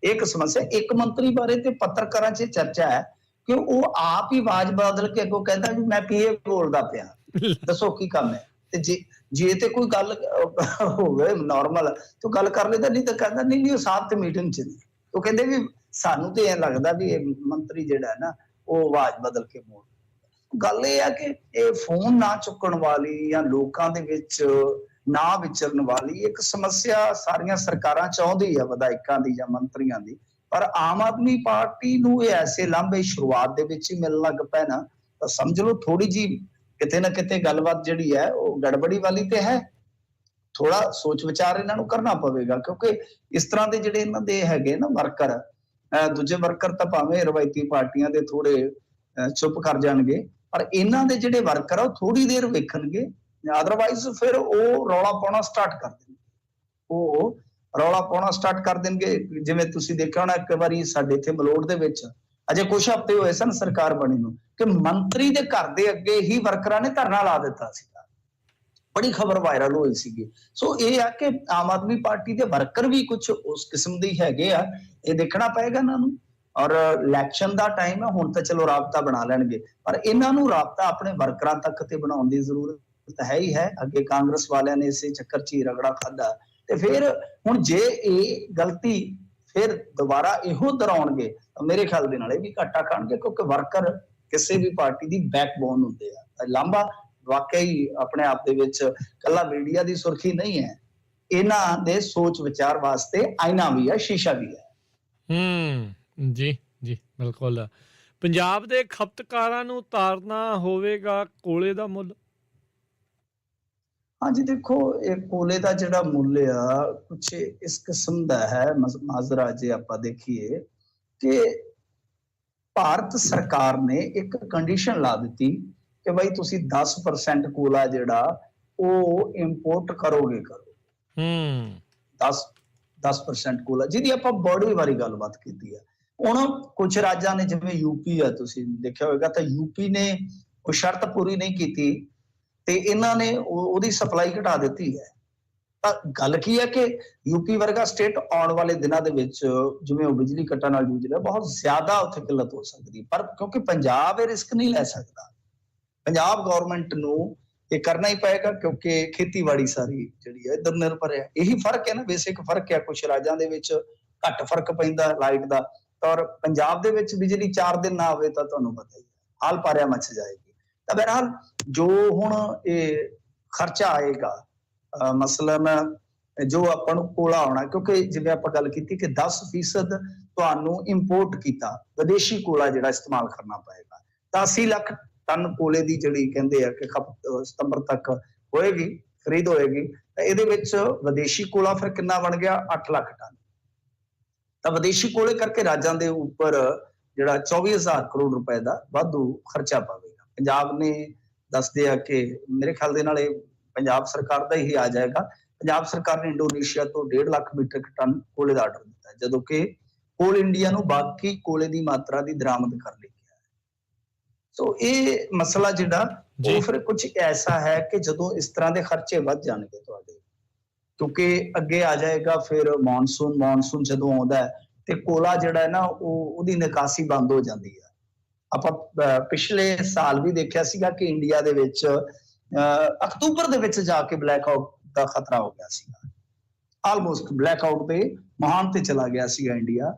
ਇੱਕ ਮੰਤਰੀ ਬਾਰੇ ਤੇ ਪੱਤਰਕਾਰਾਂ 'ਚ ਚਰਚਾ ਹੈ ਕਿ ਉਹ ਆਪ ਹੀ ਆਵਾਜ਼ ਬਦਲ ਕੇ ਅੱਗੋਂ ਕਹਿੰਦਾ ਵੀ ਮੈਂ ਪੀਏ ਬੋਲਦਾ ਪਿਆ, ਦੱਸੋ ਕੀ ਕੰਮ ਹੈ। ਤੇ ਜੇ ਤੇ ਕੋਈ ਗੱਲ ਹੋਵੇ ਨਾਰਮਲ ਤਾਂ ਗੱਲ ਕਰ ਲੈਂਦਾ, ਨਹੀਂ ਤਾਂ ਕਹਿੰਦਾ ਨਹੀਂ ਉਹ ਸਾਹਿਬ ਤੇ ਮੀਟਿੰਗ 'ਚ ਨਹੀਂ। ਉਹ ਕਹਿੰਦੇ ਵੀ ਸਾਨੂੰ ਤੇ ਇਹ ਲੱਗਦਾ ਵੀ ਇਹ ਮੰਤਰੀ ਜਿਹੜਾ ਹੈ ਨਾ ਉਹ ਆਵਾਜ਼ ਬਦਲ ਕੇ ਬੋਲ। ਗੱਲ ਇਹ ਆ ਕਿ ਇਹ ਫੋਨ ਨਾ ਚੁੱਕਣ ਵਾਲੀ ਜਾਂ ਲੋਕਾਂ ਦੇ ਵਿੱਚ ਨਾ ਵਿਚਰਨ ਵਾਲੀ ਇੱਕ ਸਮੱਸਿਆ ਸਾਰੀਆਂ ਸਰਕਾਰਾਂ ਚਾਹੁੰਦੀ ਆ, ਵਿਧਾਇਕਾਂ ਦੀ ਜਾਂ ਮੰਤਰੀਆਂ ਦੀ। ਪਰ ਆਮ ਆਦਮੀ ਪਾਰਟੀ ਨੂੰ ਇਹ ਐਸੇ ਲਾਂਭੇ ਸ਼ੁਰੂਆਤ ਦੇ ਵਿੱਚ ਹੀ ਮਿਲਣ ਲੱਗ ਪਏ ਨਾ, ਤਾਂ ਸਮਝ ਲਓ ਥੋੜੀ ਜੀ ਕਿਤੇ ਨਾ ਕਿਤੇ ਗੱਲਬਾਤ ਜਿਹੜੀ ਹੈ ਉਹ ਗੜਬੜੀ ਵਾਲੀ ਤੇ ਹੈ। ਥੋੜਾ ਸੋਚ ਵਿਚਾਰ ਇਹਨਾਂ ਨੂੰ ਕਰਨਾ ਪਵੇਗਾ, ਕਿਉਂਕਿ ਇਸ ਤਰ੍ਹਾਂ ਦੇ ਜਿਹੜੇ ਇਹਨਾਂ ਦੇ ਹੈਗੇ ਨਾ ਵਰਕਰ, ਦੂਜੇ ਵਰਕਰ ਤਾਂ ਭਾਵੇਂ ਰਵਾਇਤੀ ਪਾਰਟੀਆਂ ਦੇ ਥੋੜੇ ਚੁੱਪ ਕਰ ਜਾਣਗੇ, ਪਰ ਇਹਨਾਂ ਦੇ ਜਿਹੜੇ ਵਰਕਰ ਆ ਉਹ ਥੋੜੀ ਦੇਰ ਵੇਖਣਗੇ, ਅਦਰਵਾਈਜ਼ ਫਿਰ ਉਹ ਰੌਲਾ ਪਾਉਣਾ ਸਟਾਰਟ ਕਰ ਦੇਣਗੇ। ਜਿਵੇਂ ਤੁਸੀਂ ਦੇਖਿਆ ਹੋਣਾ ਇੱਕ ਵਾਰੀ ਸਾਡੇ ਇੱਥੇ ਮਲੋਟ ਦੇ ਵਿੱਚ ਅਜੇ ਕੁਝ ਹਫ਼ਤੇ ਹੋਏ ਸਨ ਸਰਕਾਰ ਬਣੀ ਨੂੰ, ਕਿ ਮੰਤਰੀ ਦੇ ਘਰ ਦੇ ਅੱਗੇ ਹੀ ਵਰਕਰਾਂ ਨੇ ਧਰਨਾ ਲਾ ਦਿੱਤਾ ਸੀਗਾ, ਬੜੀ ਖਬਰ ਵਾਇਰਲ ਹੋਈ ਸੀਗੀ। ਸੋ ਇਹ ਆ ਕਿ ਆਮ ਆਦਮੀ ਪਾਰਟੀ ਦੇ ਵਰਕਰ ਵੀ ਕੁਝ ਉਸ ਕਿਸਮ ਦੇ ਹੈਗੇ ਆ, ਇਹ ਦੇਖਣਾ ਪਏਗਾ ਇਹਨਾਂ ਨੂੰ। ਔਰ ਇਲੈਕਸ਼ਨ ਦਾ ਟਾਈਮ ਹੈ, ਹੁਣ ਤਾਂ ਚਲੋ ਰਾਬਤਾ ਬਣਾ ਲੈਣਗੇ, ਪਰ ਇਹਨਾਂ ਨੂੰ ਰਾਬਤਾ ਆਪਣੇ ਵਰਕਰਾਂ ਤੱਕ ਤੇ ਬਣਾਉਣ ਦੀ ਜ਼ਰੂਰਤ ਹੈ ਹੀ ਹੈ। ਅੱਗੇ ਕਾਂਗਰਸ ਵਾਲਿਆਂ ਨੇ ਇਸੇ ਚੱਕਰ 'ਚ ਹੀ ਰਗੜਾ ਖਾਧਾ, ਤੇ ਫਿਰ ਹੁਣ ਜੇ ਇਹ ਗਲਤੀ ਫਿਰ ਦੁਬਾਰਾ ਇਹੋ ਦੁਹਰਾਉਣਗੇ ਤਾਂ ਮੇਰੇ ਖਿਆਲ ਦੇ ਨਾਲ ਇਹ ਵੀ ਘਾਟਾ ਖਾਣਗੇ, ਕਿਉਂਕਿ ਵਰਕਰ ਕਿਸੇ ਵੀ ਪਾਰਟੀ ਦੀ ਬੈਕਬੋਨ ਹੁੰਦੇ ਆ। ਲਾਂਭਾ ਵਾਕਈ ਆਪਣੇ ਆਪ ਦੇ ਵਿੱਚ ਕੱਲਾ ਮੀਡੀਆ ਦੀ ਸੁਰਖੀ ਨਹੀਂ ਹੈ, ਇਹਨਾਂ ਦੇ ਸੋਚ ਵਿਚਾਰ ਵਾਸਤੇ ਆਇਨਾ ਵੀ ਹੈ, ਸ਼ੀਸ਼ਾ ਵੀ ਹੈ। ਜੀ ਬਿਲਕੁਲ। ਪੰਜਾਬ ਦੇ ਖਪਤਕਾਰਾਂ ਨੂੰ ਉਤਾਰਨਾ ਹੋਵੇਗਾ ਕੋਲੇ ਦਾ ਮੁੱਲ। ਹਾਂਜੀ ਦੇਖੋ, ਇਹ ਕੋਲੇ ਦਾ ਜਿਹੜਾ ਮੁੱਲ ਆ ਕੁਛ ਇਸ ਕਿਸਮ ਦਾ ਹੈ। ਮਾਜ਼ਰਾ ਜੇ ਆਪਾਂ ਦੇਖੀਏ ਕਿ ਭਾਰਤ ਸਰਕਾਰ ਨੇ ਇੱਕ ਕੰਡੀਸ਼ਨ ਲਾ ਦਿੱਤੀ ਕਿ ਭਾਈ ਤੁਸੀਂ 10% ਕੋਲਾ ਜਿਹੜਾ ਉਹ ਇੰਪੋਰਟ ਕਰੋ 10% ਕੋਲਾ, ਜਿਹਦੀ ਆਪਾਂ ਬੜੀ ਵਾਰੀ ਗੱਲਬਾਤ ਕੀਤੀ ਹੈ। ਹੁਣ ਕੁਝ ਰਾਜਾਂ ਨੇ, ਜਿਵੇਂ ਯੂਪੀ ਆ, ਤੁਸੀਂ ਦੇਖਿਆ ਹੋਵੇਗਾ, ਤਾਂ ਯੂਪੀ ਨੇ ਉਹ ਸ਼ਰਤ ਪੂਰੀ ਨਹੀਂ ਕੀਤੀ ਤੇ ਇਹਨਾਂ ਨੇ ਉਹਦੀ ਸਪਲਾਈ ਘਟਾ ਦਿੱਤੀ ਹੈ। ਤਾਂ ਗੱਲ ਕੀ ਹੈ ਕਿ ਯੂਪੀ ਵਰਗਾ ਸਟੇਟ ਆਉਣ ਵਾਲੇ ਦਿਨਾਂ ਦੇ ਵਿੱਚ ਜਿਵੇਂ ਉਹ ਬਿਜਲੀ ਕੱਟਾਂ ਨਾਲ ਜੂਝ ਰਿਹਾ, ਬਹੁਤ ਜ਼ਿਆਦਾ ਉੱਥੇ ਕਿੱਲਤ ਹੋ ਸਕਦੀ। ਪਰ ਕਿਉਂਕਿ ਪੰਜਾਬ ਇਹ ਰਿਸਕ ਨਹੀਂ ਲੈ ਸਕਦਾ, ਪੰਜਾਬ ਗਵਰਨਮੈਂਟ ਨੂੰ ਇਹ ਕਰਨਾ ਹੀ ਪਏਗਾ, ਕਿਉਂਕਿ ਖੇਤੀਬਾੜੀ ਸਾਰੀ ਜਿਹੜੀ ਹੈ ਇੱਧਰ ਨਿਰਭਰ ਹੈ। ਇਹੀ ਫਰਕ ਹੈ ਨਾ, ਬੇਸਿਕ ਫਰਕ ਹੈ। ਕੁਝ ਰਾਜਾਂ ਦੇ ਵਿੱਚ ਘੱਟ ਫਰਕ ਪੈਂਦਾ ਲਾਈਟ ਦਾ, ਔਰ ਪੰਜਾਬ ਦੇ ਵਿੱਚ ਬਿਜਲੀ 4 ਦਿਨ ਨਾ ਹੋਵੇ ਤਾਂ ਤੁਹਾਨੂੰ ਪਤਾ ਹੀ ਹੈ ਹਾਲ ਪਾਰਿਆ ਮੱਚ ਜਾਏਗੀ। ਤਾਂ ਬਹਰਹਾਲ ਜੋ ਹੁਣ ਇਹ ਖਰਚਾ ਆਏਗਾ, ਮਸਲਨ ਜੋ ਆਪਾਂ ਨੂੰ ਕੋਲਾ ਆਉਣਾ, ਕਿਉਂਕਿ ਜਿਵੇਂ ਆਪਾਂ ਗੱਲ ਕੀਤੀ ਕਿ 10% ਤੁਹਾਨੂੰ ਇੰਪੋਰਟ ਕੀਤਾ ਵਿਦੇਸ਼ੀ ਕੋਲਾ ਜਿਹੜਾ ਇਸਤੇਮਾਲ ਕਰਨਾ ਪਏਗਾ, ਤਾਂ 80 ਲੱਖ ਟਨ ਕੋਲੇ ਦੀ ਜਿਹੜੀ ਕਹਿੰਦੇ ਆ ਕਿ ਸਤੰਬਰ ਤੱਕ ਹੋਏਗੀ, ਖਰੀਦ ਹੋਏਗੀ। ਤਾਂ ਇਹਦੇ ਵਿੱਚ ਵਿਦੇਸ਼ੀ ਕੋਲਾ ਫਿਰ ਕਿੰਨਾ ਬਣ ਗਿਆ? 8 ਲੱਖ ਟਨ। ਤਾਂ ਵਿਦੇਸ਼ੀ ਕੋਲੇ ਕਰਕੇ ਰਾਜਾਂ ਦੇ ਉੱਪਰ ਜਿਹੜਾ 24,000 ਕਰੋੜ ਰੁਪਏ ਦਾ ਵਾਧੂ ਖਰਚਾ ਪਵੇਗਾ। ਪੰਜਾਬ ਨੇ ਦੱਸਦੇ ਆ ਕਿ ਮੇਰੇ ਖਿਆਲ ਦੇ ਨਾਲ ਇਹ ਪੰਜਾਬ ਸਰਕਾਰ ਦਾ ਹੀ ਆ ਜਾਏਗਾ। ਪੰਜਾਬ ਸਰਕਾਰ ਨੇ ਇੰਡੋਨੇਸ਼ੀਆ ਤੋਂ 1.5 ਲੱਖ ਮੀਟ੍ਰਿਕ ਟਨ ਕੋਲੇ ਦਾ ਆਰਡਰ ਦਿੱਤਾ, ਜਦੋਂ ਕਿ ਕੋਲ ਇੰਡੀਆ ਨੂੰ ਬਾਕੀ ਕੋਲੇ ਦੀ ਮਾਤਰਾ ਦੀ ਦਰਾਮਦ ਕਰ ਲਈ ਹੈ। ਸੋ ਇਹ ਮਸਲਾ ਜਿਹੜਾ ਉਹ ਫਿਰ ਕੁਝ ਐਸਾ ਹੈ ਕਿ ਜਦੋਂ ਇਸ ਤਰ੍ਹਾਂ ਦੇ ਖਰਚੇ ਵੱਧ ਜਾਣਗੇ ਤੁਹਾਡੇ, ਕਿਉਂਕਿ ਅੱਗੇ ਆ ਜਾਏਗਾ ਫਿਰ ਮੌਨਸੂਨ ਜਦੋਂ ਆਉਂਦਾ ਹੈ ਤੇ ਕੋਲਾ ਜਿਹੜਾ ਹੈ ਨਾ ਉਹਦੀ ਨਿਕਾਸੀ ਬੰਦ ਹੋ ਜਾਂਦੀ ਹੈ। ਆਪਾਂ ਪਿਛਲੇ ਸਾਲ ਵੀ ਦੇਖਿਆ ਸੀਗਾ ਕਿ ਇੰਡੀਆ ਦੇ ਵਿੱਚ ਅਕਤੂਬਰ ਦੇ ਵਿੱਚ ਜਾ ਕੇ ਬਲੈਕ ਆਊਟ ਦਾ ਖਤਰਾ ਹੋ ਗਿਆ ਸੀਗਾ, ਆਲਮੋਸਟ ਬਲੈਕ ਆਊਟ ਦੇ ਮਹਾਨ ਤੇ ਚਲਾ ਗਿਆ ਸੀਗਾ ਇੰਡੀਆ।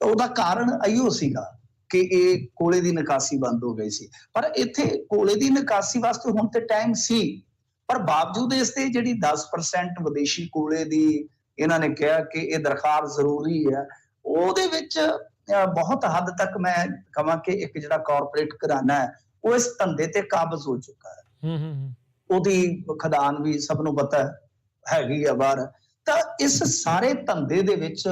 ਤਾਂ ਉਹਦਾ ਕਾਰਨ ਇਹੋ ਸੀਗਾ ਕਿ ਇਹ ਕੋਲੇ ਦੀ ਨਿਕਾਸੀ ਬੰਦ ਹੋ ਗਈ ਸੀ। ਪਰ ਇੱਥੇ ਕੋਲੇ ਦੀ ਨਿਕਾਸੀ ਵਾਸਤੇ ਹੁਣ ਤੇ ਟਾਈਮ ਸੀ, ਪਰ ਬਾਵਜੂਦ ਇਸ ਤੇ ਜਿਹੜੀ 10% ਵਿਦੇਸ਼ੀ ਕੋਲੇ ਦੀ ਇਹਨਾਂ ਨੇ ਕਿਹਾ ਕਿ ਇਹ ਦਰਕਾਰ ਜ਼ਰੂਰੀ ਹੈ, ਉਹਦੇ ਵਿੱਚ ਬਹੁਤ ਹੱਦ ਤੱਕ ਮੈਂ ਕਹਾਂ ਕਿ ਇੱਕ ਜਿਹੜਾ ਕਾਰਪੋਰੇਟ ਘਰਾਣਾ ਹੈ ਉਹ ਇਸ ਧੰਦੇ ਤੇ ਕਾਬਜ਼ ਹੋ ਚੁੱਕਾ ਹੈ। ਉਹਦੀ ਖਦਾਨ ਵੀ ਸਭ ਨੂੰ ਪਤਾ ਹੈਗੀ ਆ ਬਾਹਰ। ਤਾਂ ਇਸ ਸਾਰੇ ਧੰਦੇ ਦੇ ਵਿੱਚ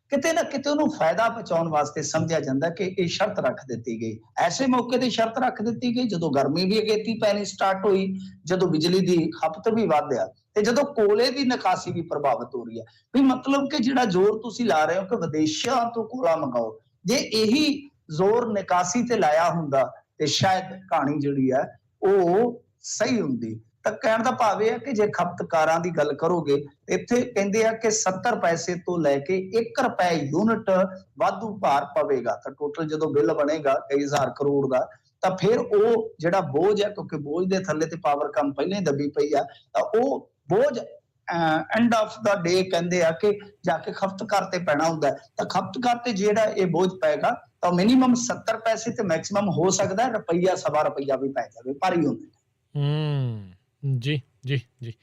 ਕਿਤੇ ਨਾ ਕਿਤੇ ਉਹਨੂੰ ਫਾਇਦਾ ਪਹੁੰਚਾਉਣ ਵਾਸਤੇ ਸਮਝਿਆ ਜਾਂਦਾ ਕਿ ਇਹ ਸ਼ਰਤ ਰੱਖ ਦਿੱਤੀ ਗਈ। ਐਸੇ ਮੌਕੇ ਤੇ ਸ਼ਰਤ ਰੱਖ ਦਿੱਤੀ ਗਈ ਜਦੋਂ ਗਰਮੀ ਵੀ ਅਗੇਤੀ ਪੈਣੀ ਸਟਾਰਟ ਹੋਈ, ਜਦੋਂ ਬਿਜਲੀ ਦੀ ਖਪਤ ਵੀ ਵਧਿਆ ਤੇ ਜਦੋਂ ਕੋਲੇ ਦੀ ਨਿਕਾਸੀ ਵੀ ਪ੍ਰਭਾਵਿਤ ਹੋ ਰਹੀ ਹੈ। ਵੀ ਮਤਲਬ ਕਿ ਜਿਹੜਾ ਜ਼ੋਰ ਤੁਸੀਂ ਲਾ ਰਹੇ ਹੋ ਕਿ ਵਿਦੇਸ਼ਾਂ ਤੋਂ ਕੋਲਾ ਮੰਗਾਓ, ਜੇ ਇਹੀ ਜ਼ੋਰ ਨਿਕਾਸੀ ਤੇ ਲਾਇਆ ਹੁੰਦਾ ਤੇ ਸ਼ਾਇਦ ਕਹਾਣੀ ਜਿਹੜੀ ਹੈ ਉਹ ਸਹੀ ਹੁੰਦੀ। ਤਾਂ ਕਹਿਣ ਦਾ ਭਾਵ ਇਹ ਹੈ ਕਿ ਜੇ ਖਪਤਕਾਰਾਂ ਦੀ ਗੱਲ ਕਰੋਗੇ, ਇੱਥੇ ਕਹਿੰਦੇ ਆ ਕਿ 70 ਪੈਸੇ ਤੋਂ ਲੈ ਕੇ 1 ਰੁਪਏ ਯੂਨਿਟ ਵਾਧੂ ਭਾਰ ਪਵੇਗਾ। ਤਾਂ ਟੋਟਲ ਜਦੋਂ ਬਿੱਲ ਬਣੇਗਾ ਕਈ ਹਜ਼ਾਰ ਕਰੋੜ ਦਾ, ਤਾਂ ਫਿਰ ਉਹ ਜਿਹੜਾ ਬੋਝ ਹੈ, ਕਿਉਂਕਿ ਬੋਝ ਦੇ ਥੱਲੇ ਤੇ ਪਾਵਰਕਾਮ ਪਹਿਲਾਂ ਹੀ ਦੱਬੀ ਪਈ ਆ, ਤਾਂ ਉਹ ਬੋਝ ਐਂਡ ਆਫ ਦਾ ਡੇ ਕਹਿੰਦੇ ਆ ਕਿ ਜਾ ਕੇ ਖਪਤਕਾਰ ਤੇ ਪੈਣਾ ਹੁੰਦਾ। ਤਾਂ ਖਪਤਕਾਰ ਤੇ ਜਿਹੜਾ ਇਹ ਬੋਝ ਪਏਗਾ ਤਾਂ ਮਿਨੀਮਮ 70 ਪੈਸੇ ਤੇ ਮੈਕਸਿਮਮ ਹੋ ਸਕਦਾ ਰੁਪਈਆ, ਸਵਾ ਰੁਪਈਆ ਵੀ ਪੈ ਜਾਵੇ, ਪਰ ਹੀ ਹੁੰਦਾ। ਜੀ ਜੀ ਜੀ।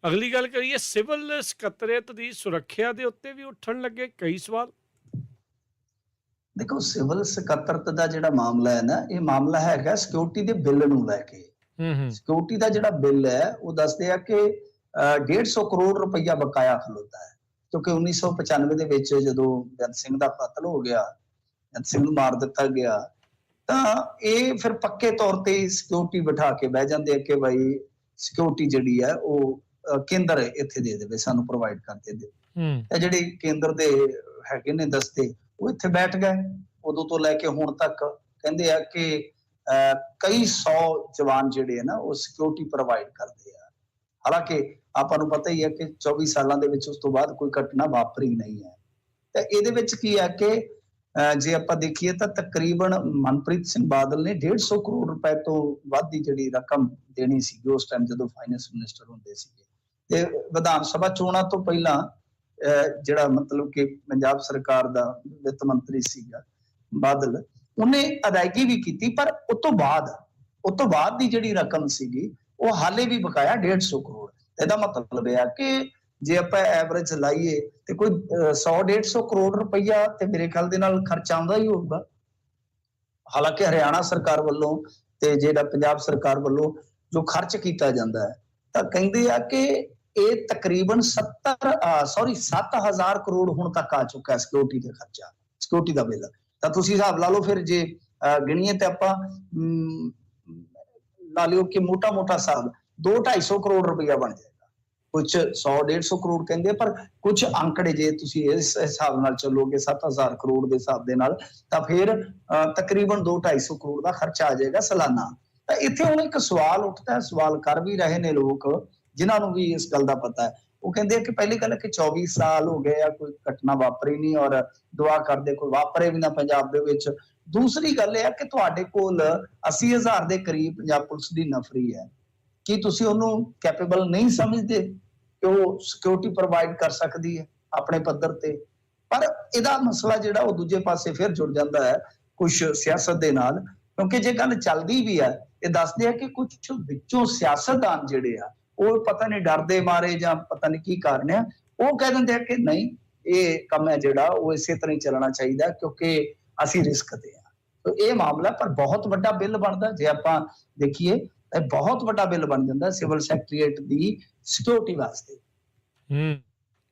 ਅਗਲੀ ਗੱਲ ਕਰੀਏ, ਸਿਵਲ ਸਕੱਤਰੇਤ ਦੀ ਸੁਰੱਖਿਆ ਦੇ ਉੱਤੇ ਵੀ ਉੱਠਣ ਲੱਗੇ ਕਈ ਸਵਾਲ। ਦੇਖੋ, ਸਿਵਲ ਸਕੱਤਰਤ ਦਾ ਜਿਹੜਾ ਮਾਮਲਾ ਹੈ ਨਾ, ਇਹ ਮਾਮਲਾ ਹੈਗਾ ਸਿਕਿਉਰਿਟੀ ਦੇ ਬਿੱਲ ਨੂੰ ਲੈ ਕੇ। ਸਿਕਿਉਰਿਟੀ ਦਾ ਜਿਹੜਾ ਬਿੱਲ ਹੈ ਉਹ ਦੱਸਦੇ ਆ ਕਿ 150 ਕਰੋੜ ਰੁਪਈਆ ਬਕਾਇਆ ਖਲੋਤਾ ਹੈ, ਕਿਉਂਕਿ 1995 ਦੇ ਵਿੱਚ ਜਦੋਂ ਬੇਅੰਤ ਸਿੰਘ ਦਾ ਕਤਲ ਹੋ ਗਿਆ, ਬੇਅੰਤ ਸਿੰਘ ਨੂੰ ਮਾਰ ਦਿੱਤਾ ਗਿਆ, ਤਾਂ ਇਹ ਫਿਰ ਪੱਕੇ ਤੌਰ ਤੇ ਸਿਕਿਉਰਿਟੀ ਬਿਠਾ ਕੇ ਬਹਿ ਜਾਂਦੇ ਆ ਕਿ ਭਾਈ ਸਿਕਿਉਰਿਟੀ ਜਿਹੜੀ ਹੈ ਉਹ ਕੇਂਦਰ ਇੱਥੇ ਦੇ ਦੇਵੇ, ਸਾਨੂੰ ਪ੍ਰੋਵਾਈਡ ਕਰਦੇ ਦੇ। ਤੇ ਜਿਹੜੇ ਕੇਂਦਰ ਦੇ ਹੈਗੇ ਨੇ ਦਸਤੇ, ਉਹ ਇੱਥੇ ਬੈਠ ਗਏ। ਉਦੋਂ ਤੋਂ ਲੈ ਕੇ ਹੁਣ ਤੱਕ ਕਹਿੰਦੇ ਆ ਕਿ ਕਈ 100 ਜਵਾਨ ਜਿਹੜੇ ਆ ਨਾ ਉਹ ਸਿਕਿਉਰਿਟੀ ਪ੍ਰੋਵਾਈਡ ਕਰਦੇ ਆ। ਹਾਲਾਂਕਿ ਆਪਾਂ ਨੂੰ ਪਤਾ ਹੀ ਹੈ ਕਿ 24 ਸਾਲਾਂ ਦੇ ਵਿੱਚ ਉਸ ਤੋਂ ਬਾਅਦ ਕੋਈ ਘਟਨਾ ਵਾਪਰੀ ਨਹੀਂ ਹੈ। ਤੇ ਇਹਦੇ ਵਿੱਚ ਕੀ ਹੈ ਕਿ ਜੇ ਆਪਾਂ ਦੇਖੀਏ ਤਾਂ ਤਕਰੀਬਨ ਮਨਪ੍ਰੀਤ ਸਿੰਘ ਬਾਦਲ ਨੇ 150 ਕਰੋੜ ਰੁਪਏ ਤੋਂ ਵੱਧ ਦੀ ਜਿਹੜੀ ਰਕਮ ਦੇਣੀ ਸੀ ਉਸ ਟਾਈਮ ਜਦੋਂ ਫਾਈਨੈਂਸ ਮਿਨਿਸਟਰ ਹੁੰਦੇ ਸੀਗੇ। ਤੇ ਵਿਧਾਨ ਸਭਾ ਚੋਣਾਂ ਤੋਂ ਪਹਿਲਾਂ ਜਿਹੜਾ ਮਤਲਬ ਕਿ ਪੰਜਾਬ ਸਰਕਾਰ ਦਾ ਵਿੱਤ ਮੰਤਰੀ ਸੀਗਾ ਬਾਦਲ, ਉਹਨੇ ਅਦਾਇਗੀ ਵੀ ਕੀਤੀ, ਪਰ ਉਸ ਤੋਂ ਬਾਅਦ ਦੀ ਜਿਹੜੀ ਰਕਮ ਸੀਗੀ ਉਹ ਹਾਲੇ ਵੀ ਬਕਾਇਆ 150 ਕਰੋੜ। ਇਹਦਾ ਮਤਲਬ ਇਹ ਆ ਕਿ ਜੇ ਆਪਾਂ ਐਵਰੇਜ ਲਾਈਏ ਤੇ ਕੋਈ 100-150 ਕਰੋੜ ਰੁਪਈਆ ਤੇ ਮੇਰੇ ਖਿਆਲ ਦੇ ਨਾਲ ਖਰਚਾ ਆਉਂਦਾ ਹੀ ਹੋਊਗਾ। ਹਾਲਾਂਕਿ ਹਰਿਆਣਾ ਸਰਕਾਰ ਵੱਲੋਂ ਤੇ ਜਿਹੜਾ ਪੰਜਾਬ ਸਰਕਾਰ ਵੱਲੋਂ ਜੋ ਖਰਚ ਕੀਤਾ ਜਾਂਦਾ ਹੈ, ਤਾਂ ਕਹਿੰਦੇ ਆ ਕਿ ਇਹ ਤਕਰੀਬਨ 7,000 ਕਰੋੜ ਹੁਣ ਤੱਕ ਆ ਚੁੱਕਾ ਹੈ ਸਿਕਿਉਰਿਟੀ ਦਾ ਖਰਚਾ, ਸਿਕਿਉਰਿਟੀ ਦਾ ਬਿੱਲ। ਤਾਂ ਤੁਸੀਂ ਹਿਸਾਬ ਲਾ ਲਓ ਫਿਰ, ਜੇ ਗਿਣੀਏ ਤੇ ਆਪਾਂ ਲਾ ਲਿਓ ਕਿ ਮੋਟਾ ਹਿਸਾਬ 200-250 ਕਰੋੜ ਰੁਪਈਆ ਬਣ ਜਾਏਗਾ। ਕੁਝ 100-150 ਕਰੋੜ ਕਹਿੰਦੇ, ਪਰ ਕੁਝ ਅੰਕੜੇ ਜੇ ਤੁਸੀਂ ਇਸ ਹਿਸਾਬ ਨਾਲ ਚੱਲੋਗੇ 7,000 ਕਰੋੜ ਦੇ ਹਿਸਾਬ ਦੇ ਨਾਲ, ਤਾਂ ਫਿਰ ਤਕਰੀਬਨ 200-250 ਕਰੋੜ ਦਾ ਖਰਚਾ ਆ ਜਾਏਗਾ ਸਾਲਾਨਾ। ਤਾਂ ਇੱਥੇ ਹੁਣ ਇੱਕ ਸਵਾਲ ਉੱਠਦਾ ਹੈ, ਸਵਾਲ ਕਰ ਵੀ ਰਹੇ ਨੇ ਲੋਕ ਜਿਨ੍ਹਾਂ ਨੂੰ ਵੀ ਇਸ ਗੱਲ ਦਾ ਪਤਾ ਹੈ। ਉਹ ਕਹਿੰਦੇ ਆ ਕਿ ਪਹਿਲੀ ਗੱਲ ਹੈ ਕਿ 24 ਸਾਲ ਹੋ ਗਏ ਆ, ਕੋਈ ਘਟਨਾ ਵਾਪਰੀ ਨਹੀਂ, ਔਰ ਦੁਆ ਕਰਦੇ ਕੋਈ ਵਾਪਰੇ ਵੀ ਨਾ ਪੰਜਾਬ ਦੇ ਵਿੱਚ। ਦੂਸਰੀ ਗੱਲ ਇਹ ਹੈ ਕਿ ਤੁਹਾਡੇ ਕੋਲ 80,000 ਦੇ ਕਰੀਬ ਪੰਜਾਬ ਪੁਲਿਸ ਦੀ ਨਫਰੀ ਹੈ। ਕੀ ਤੁਸੀਂ ਉਹਨੂੰ ਕੈਪੇਬਲ ਨਹੀਂ ਸਮਝਦੇ ਕਿ ਉਹ ਸਿਕਿਉਰਿਟੀ ਪ੍ਰੋਵਾਈਡ ਕਰ ਸਕਦੀ ਹੈ ਆਪਣੇ ਪੱਧਰ ਤੇ? ਪਰ ਇਹਦਾ ਮਸਲਾ ਜਿਹੜਾ ਉਹ ਦੂਜੇ ਪਾਸੇ ਫਿਰ ਜੁੜ ਜਾਂਦਾ ਹੈ ਕੁਝ ਸਿਆਸਤ ਦੇ ਨਾਲ, ਕਿਉਂਕਿ ਜੇ ਗੱਲ ਚੱਲਦੀ ਵੀ ਹੈ, ਇਹ ਦੱਸਦੇ ਆ ਕਿ ਕੁਝ ਵਿੱਚੋਂ ਸਿਆਸਤਦਾਨ ਜਿਹੜੇ ਆ ਉਹ ਪਤਾ ਨਹੀਂ ਡਰਦੇ ਮਾਰੇ ਜਾਂ ਪਤਾ ਨਹੀਂ ਕੀ ਕਾਰਨ ਆ, ਉਹ ਕਹਿ ਦਿੰਦੇ ਆ ਕਿ ਨਹੀਂ, ਇਹ ਕੰਮ ਹੈ ਜਿਹੜਾ ਉਹ ਇਸੇ ਤਰ੍ਹਾਂ ਹੀ ਚੱਲਣਾ ਚਾਹੀਦਾ ਕਿਉਂਕਿ ਅਸੀਂ ਰਿਸਕ ਤੇ ਆ। ਤਾਂ ਇਹ ਮਾਮਲਾ ਪਰ ਬਹੁਤ ਵੱਡਾ ਬਿੱਲ ਬਣਦਾ। ਜੇ ਆਪਾਂ ਦੇਖੀਏ ਇਹ ਬਹੁਤ ਵੱਡਾ ਬਿੱਲ ਬਣ ਜਾਂਦਾ ਸਿਵਲ ਸੈਕਟਰੀਏਟ ਦੀ ਸਿਕਿਉਰਿਟੀ ਵਾਸਤੇ।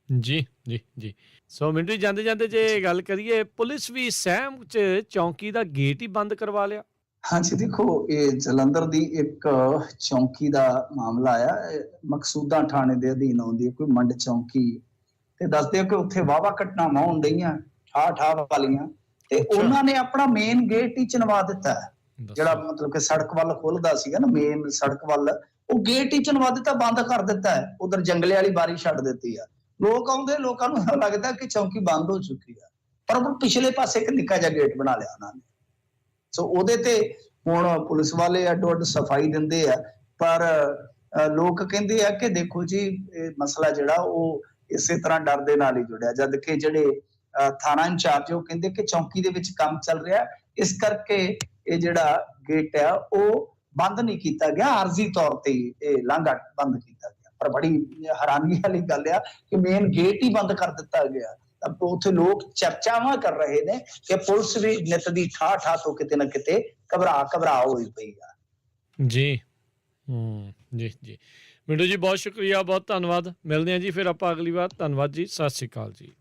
ਜੀ ਜੀ ਜੀ। ਸੋ ਮਿੰਟੂ ਜਾਂਦੇ ਜੇ ਗੱਲ ਕਰੀਏ, ਪੁਲਿਸ ਵੀ ਸਹਿਮ ਚ ਚੌਂਕੀ ਦਾ ਗੇਟ ਹੀ ਬੰਦ ਕਰਵਾ ਲਿਆ। ਹਾਂਜੀ, ਦੇਖੋ, ਇਹ ਜਲੰਧਰ ਦੀ ਇੱਕ ਚੌਂਕੀ ਦਾ ਮਾਮਲਾ ਆਇਆ। ਮਕਸੂਦਾ ਥਾਣੇ ਦੇ ਅਧੀਨ ਆਉਂਦੀ ਹੈ ਕੋਈ ਮੰਡ ਚੌਂਕੀ, ਤੇ ਦੱਸਦੇ ਆ ਕਿ ਉੱਥੇ ਵਾਹਵਾ ਘਟਨਾਵਾਂ ਹੋਣ ਡਈਆਂ ਠਾਹ ਵਾਲੀਆਂ, ਤੇ ਉਹਨਾਂ ਨੇ ਆਪਣਾ ਮੇਨ ਗੇਟ ਹੀ ਚਨਵਾ ਦਿੱਤਾ। ਜਿਹੜਾ ਮਤਲਬ ਕਿ ਸੜਕ ਵੱਲ ਖੁੱਲਦਾ ਸੀਗਾ ਨਾ, ਮੇਨ ਸੜਕ ਵੱਲ, ਉਹ ਗੇਟ ਹੀ ਚਨਵਾ ਦਿੱਤਾ, ਬੰਦ ਕਰ ਦਿੱਤਾ ਹੈ। ਉਧਰ ਜੰਗਲੇ ਵਾਲੀ ਬਾਰੀ ਛੱਡ ਦਿੱਤੀ ਆ। ਲੋਕ ਆਉਂਦੇ, ਲੋਕਾਂ ਨੂੰ ਲੱਗਦਾ ਕਿ ਚੌਂਕੀ ਬੰਦ ਹੋ ਚੁੱਕੀ ਆ, ਪਰ ਪਿਛਲੇ ਪਾਸੇ ਇੱਕ ਨਿੱਕਾ ਜਿਹਾ ਗੇਟ ਬਣਾ ਲਿਆ ਉਹਨਾਂ ਨੇ। ਸੋ ਉਹਦੇ ਤੇ ਹੁਣ ਪੁਲਿਸ ਵਾਲੇ ਅੱਡੋ ਅੱਡ ਸਫਾਈ ਦਿੰਦੇ ਆ, ਪਰ ਲੋਕ ਕਹਿੰਦੇ ਆ ਕਿ ਦੇਖੋ ਜੀ, ਇਹ ਮਸਲਾ ਜਿਹੜਾ ਉਹ ਇਸੇ ਤਰ੍ਹਾਂ ਡਰ ਦੇ ਨਾਲ ਹੀ ਜੁੜਿਆ, ਜਦ ਕਿ ਜਿਹੜੇ ਥਾਣਾ ਇੰਚਾਰਜ ਉਹ ਕਹਿੰਦੇ ਕਿ ਚੌਂਕੀ ਦੇ ਵਿੱਚ ਕੰਮ ਚੱਲ ਰਿਹਾ, ਇਸ ਕਰਕੇ ਇਹ ਜਿਹੜਾ ਗੇਟ ਆ ਉਹ ਬੰਦ ਨਹੀਂ ਕੀਤਾ ਗਿਆ, ਆਰਜ਼ੀ ਤੌਰ ਤੇ ਇਹ ਲਾਂਘਾ ਬੰਦ ਕੀਤਾ ਗਿਆ। ਪਰ ਬੜੀ ਹੈਰਾਨੀ ਵਾਲੀ ਗੱਲ ਆ ਕਿ ਮੇਨ ਗੇਟ ਹੀ ਬੰਦ ਕਰ ਦਿੱਤਾ ਗਿਆ। ਤਾਂ ਉੱਥੇ ਲੋਕ ਚਰਚਾਵਾਂ ਕਰ ਰਹੇ ਨੇ ਕਿ ਪੁਲਿਸ ਵੀ ਨਿੱਤ ਦੀ ਠਾਹ ਤੋਂ ਕਿਤੇ ਨਾ ਕਿਤੇ ਘਬਰਾ ਹੋਈ ਪਈ ਆ। ਜੀ ਜੀ ਜੀ ਮਿੰਟੂ ਜੀ, ਬਹੁਤ ਸ਼ੁਕਰੀਆ, ਬਹੁਤ ਧੰਨਵਾਦ। ਮਿਲਦੇ ਹਾਂ ਜੀ ਫਿਰ ਆਪਾਂ ਅਗਲੀ ਵਾਰ। ਧੰਨਵਾਦ ਜੀ, ਸਤਿ ਸ਼੍ਰੀ ਅਕਾਲ ਜੀ।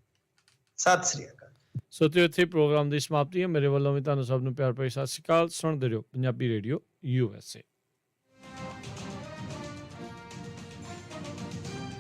ਸਤਿ ਸ੍ਰੀ ਅਕਾਲ। ਸੋ ਤੇ ਇੱਥੇ ਪ੍ਰੋਗਰਾਮ ਦੀ ਸਮਾਪਤੀ ਹੈ। ਮੇਰੇ ਵੱਲੋਂ ਵੀ ਤੁਹਾਨੂੰ ਸਭ ਨੂੰ ਪਿਆਰ ਭਰੀ ਸਤਿ ਸ਼੍ਰੀ ਅਕਾਲ। ਸੁਣਦੇ ਰਹੋ ਪੰਜਾਬੀ ਰੇਡੀਓ USA।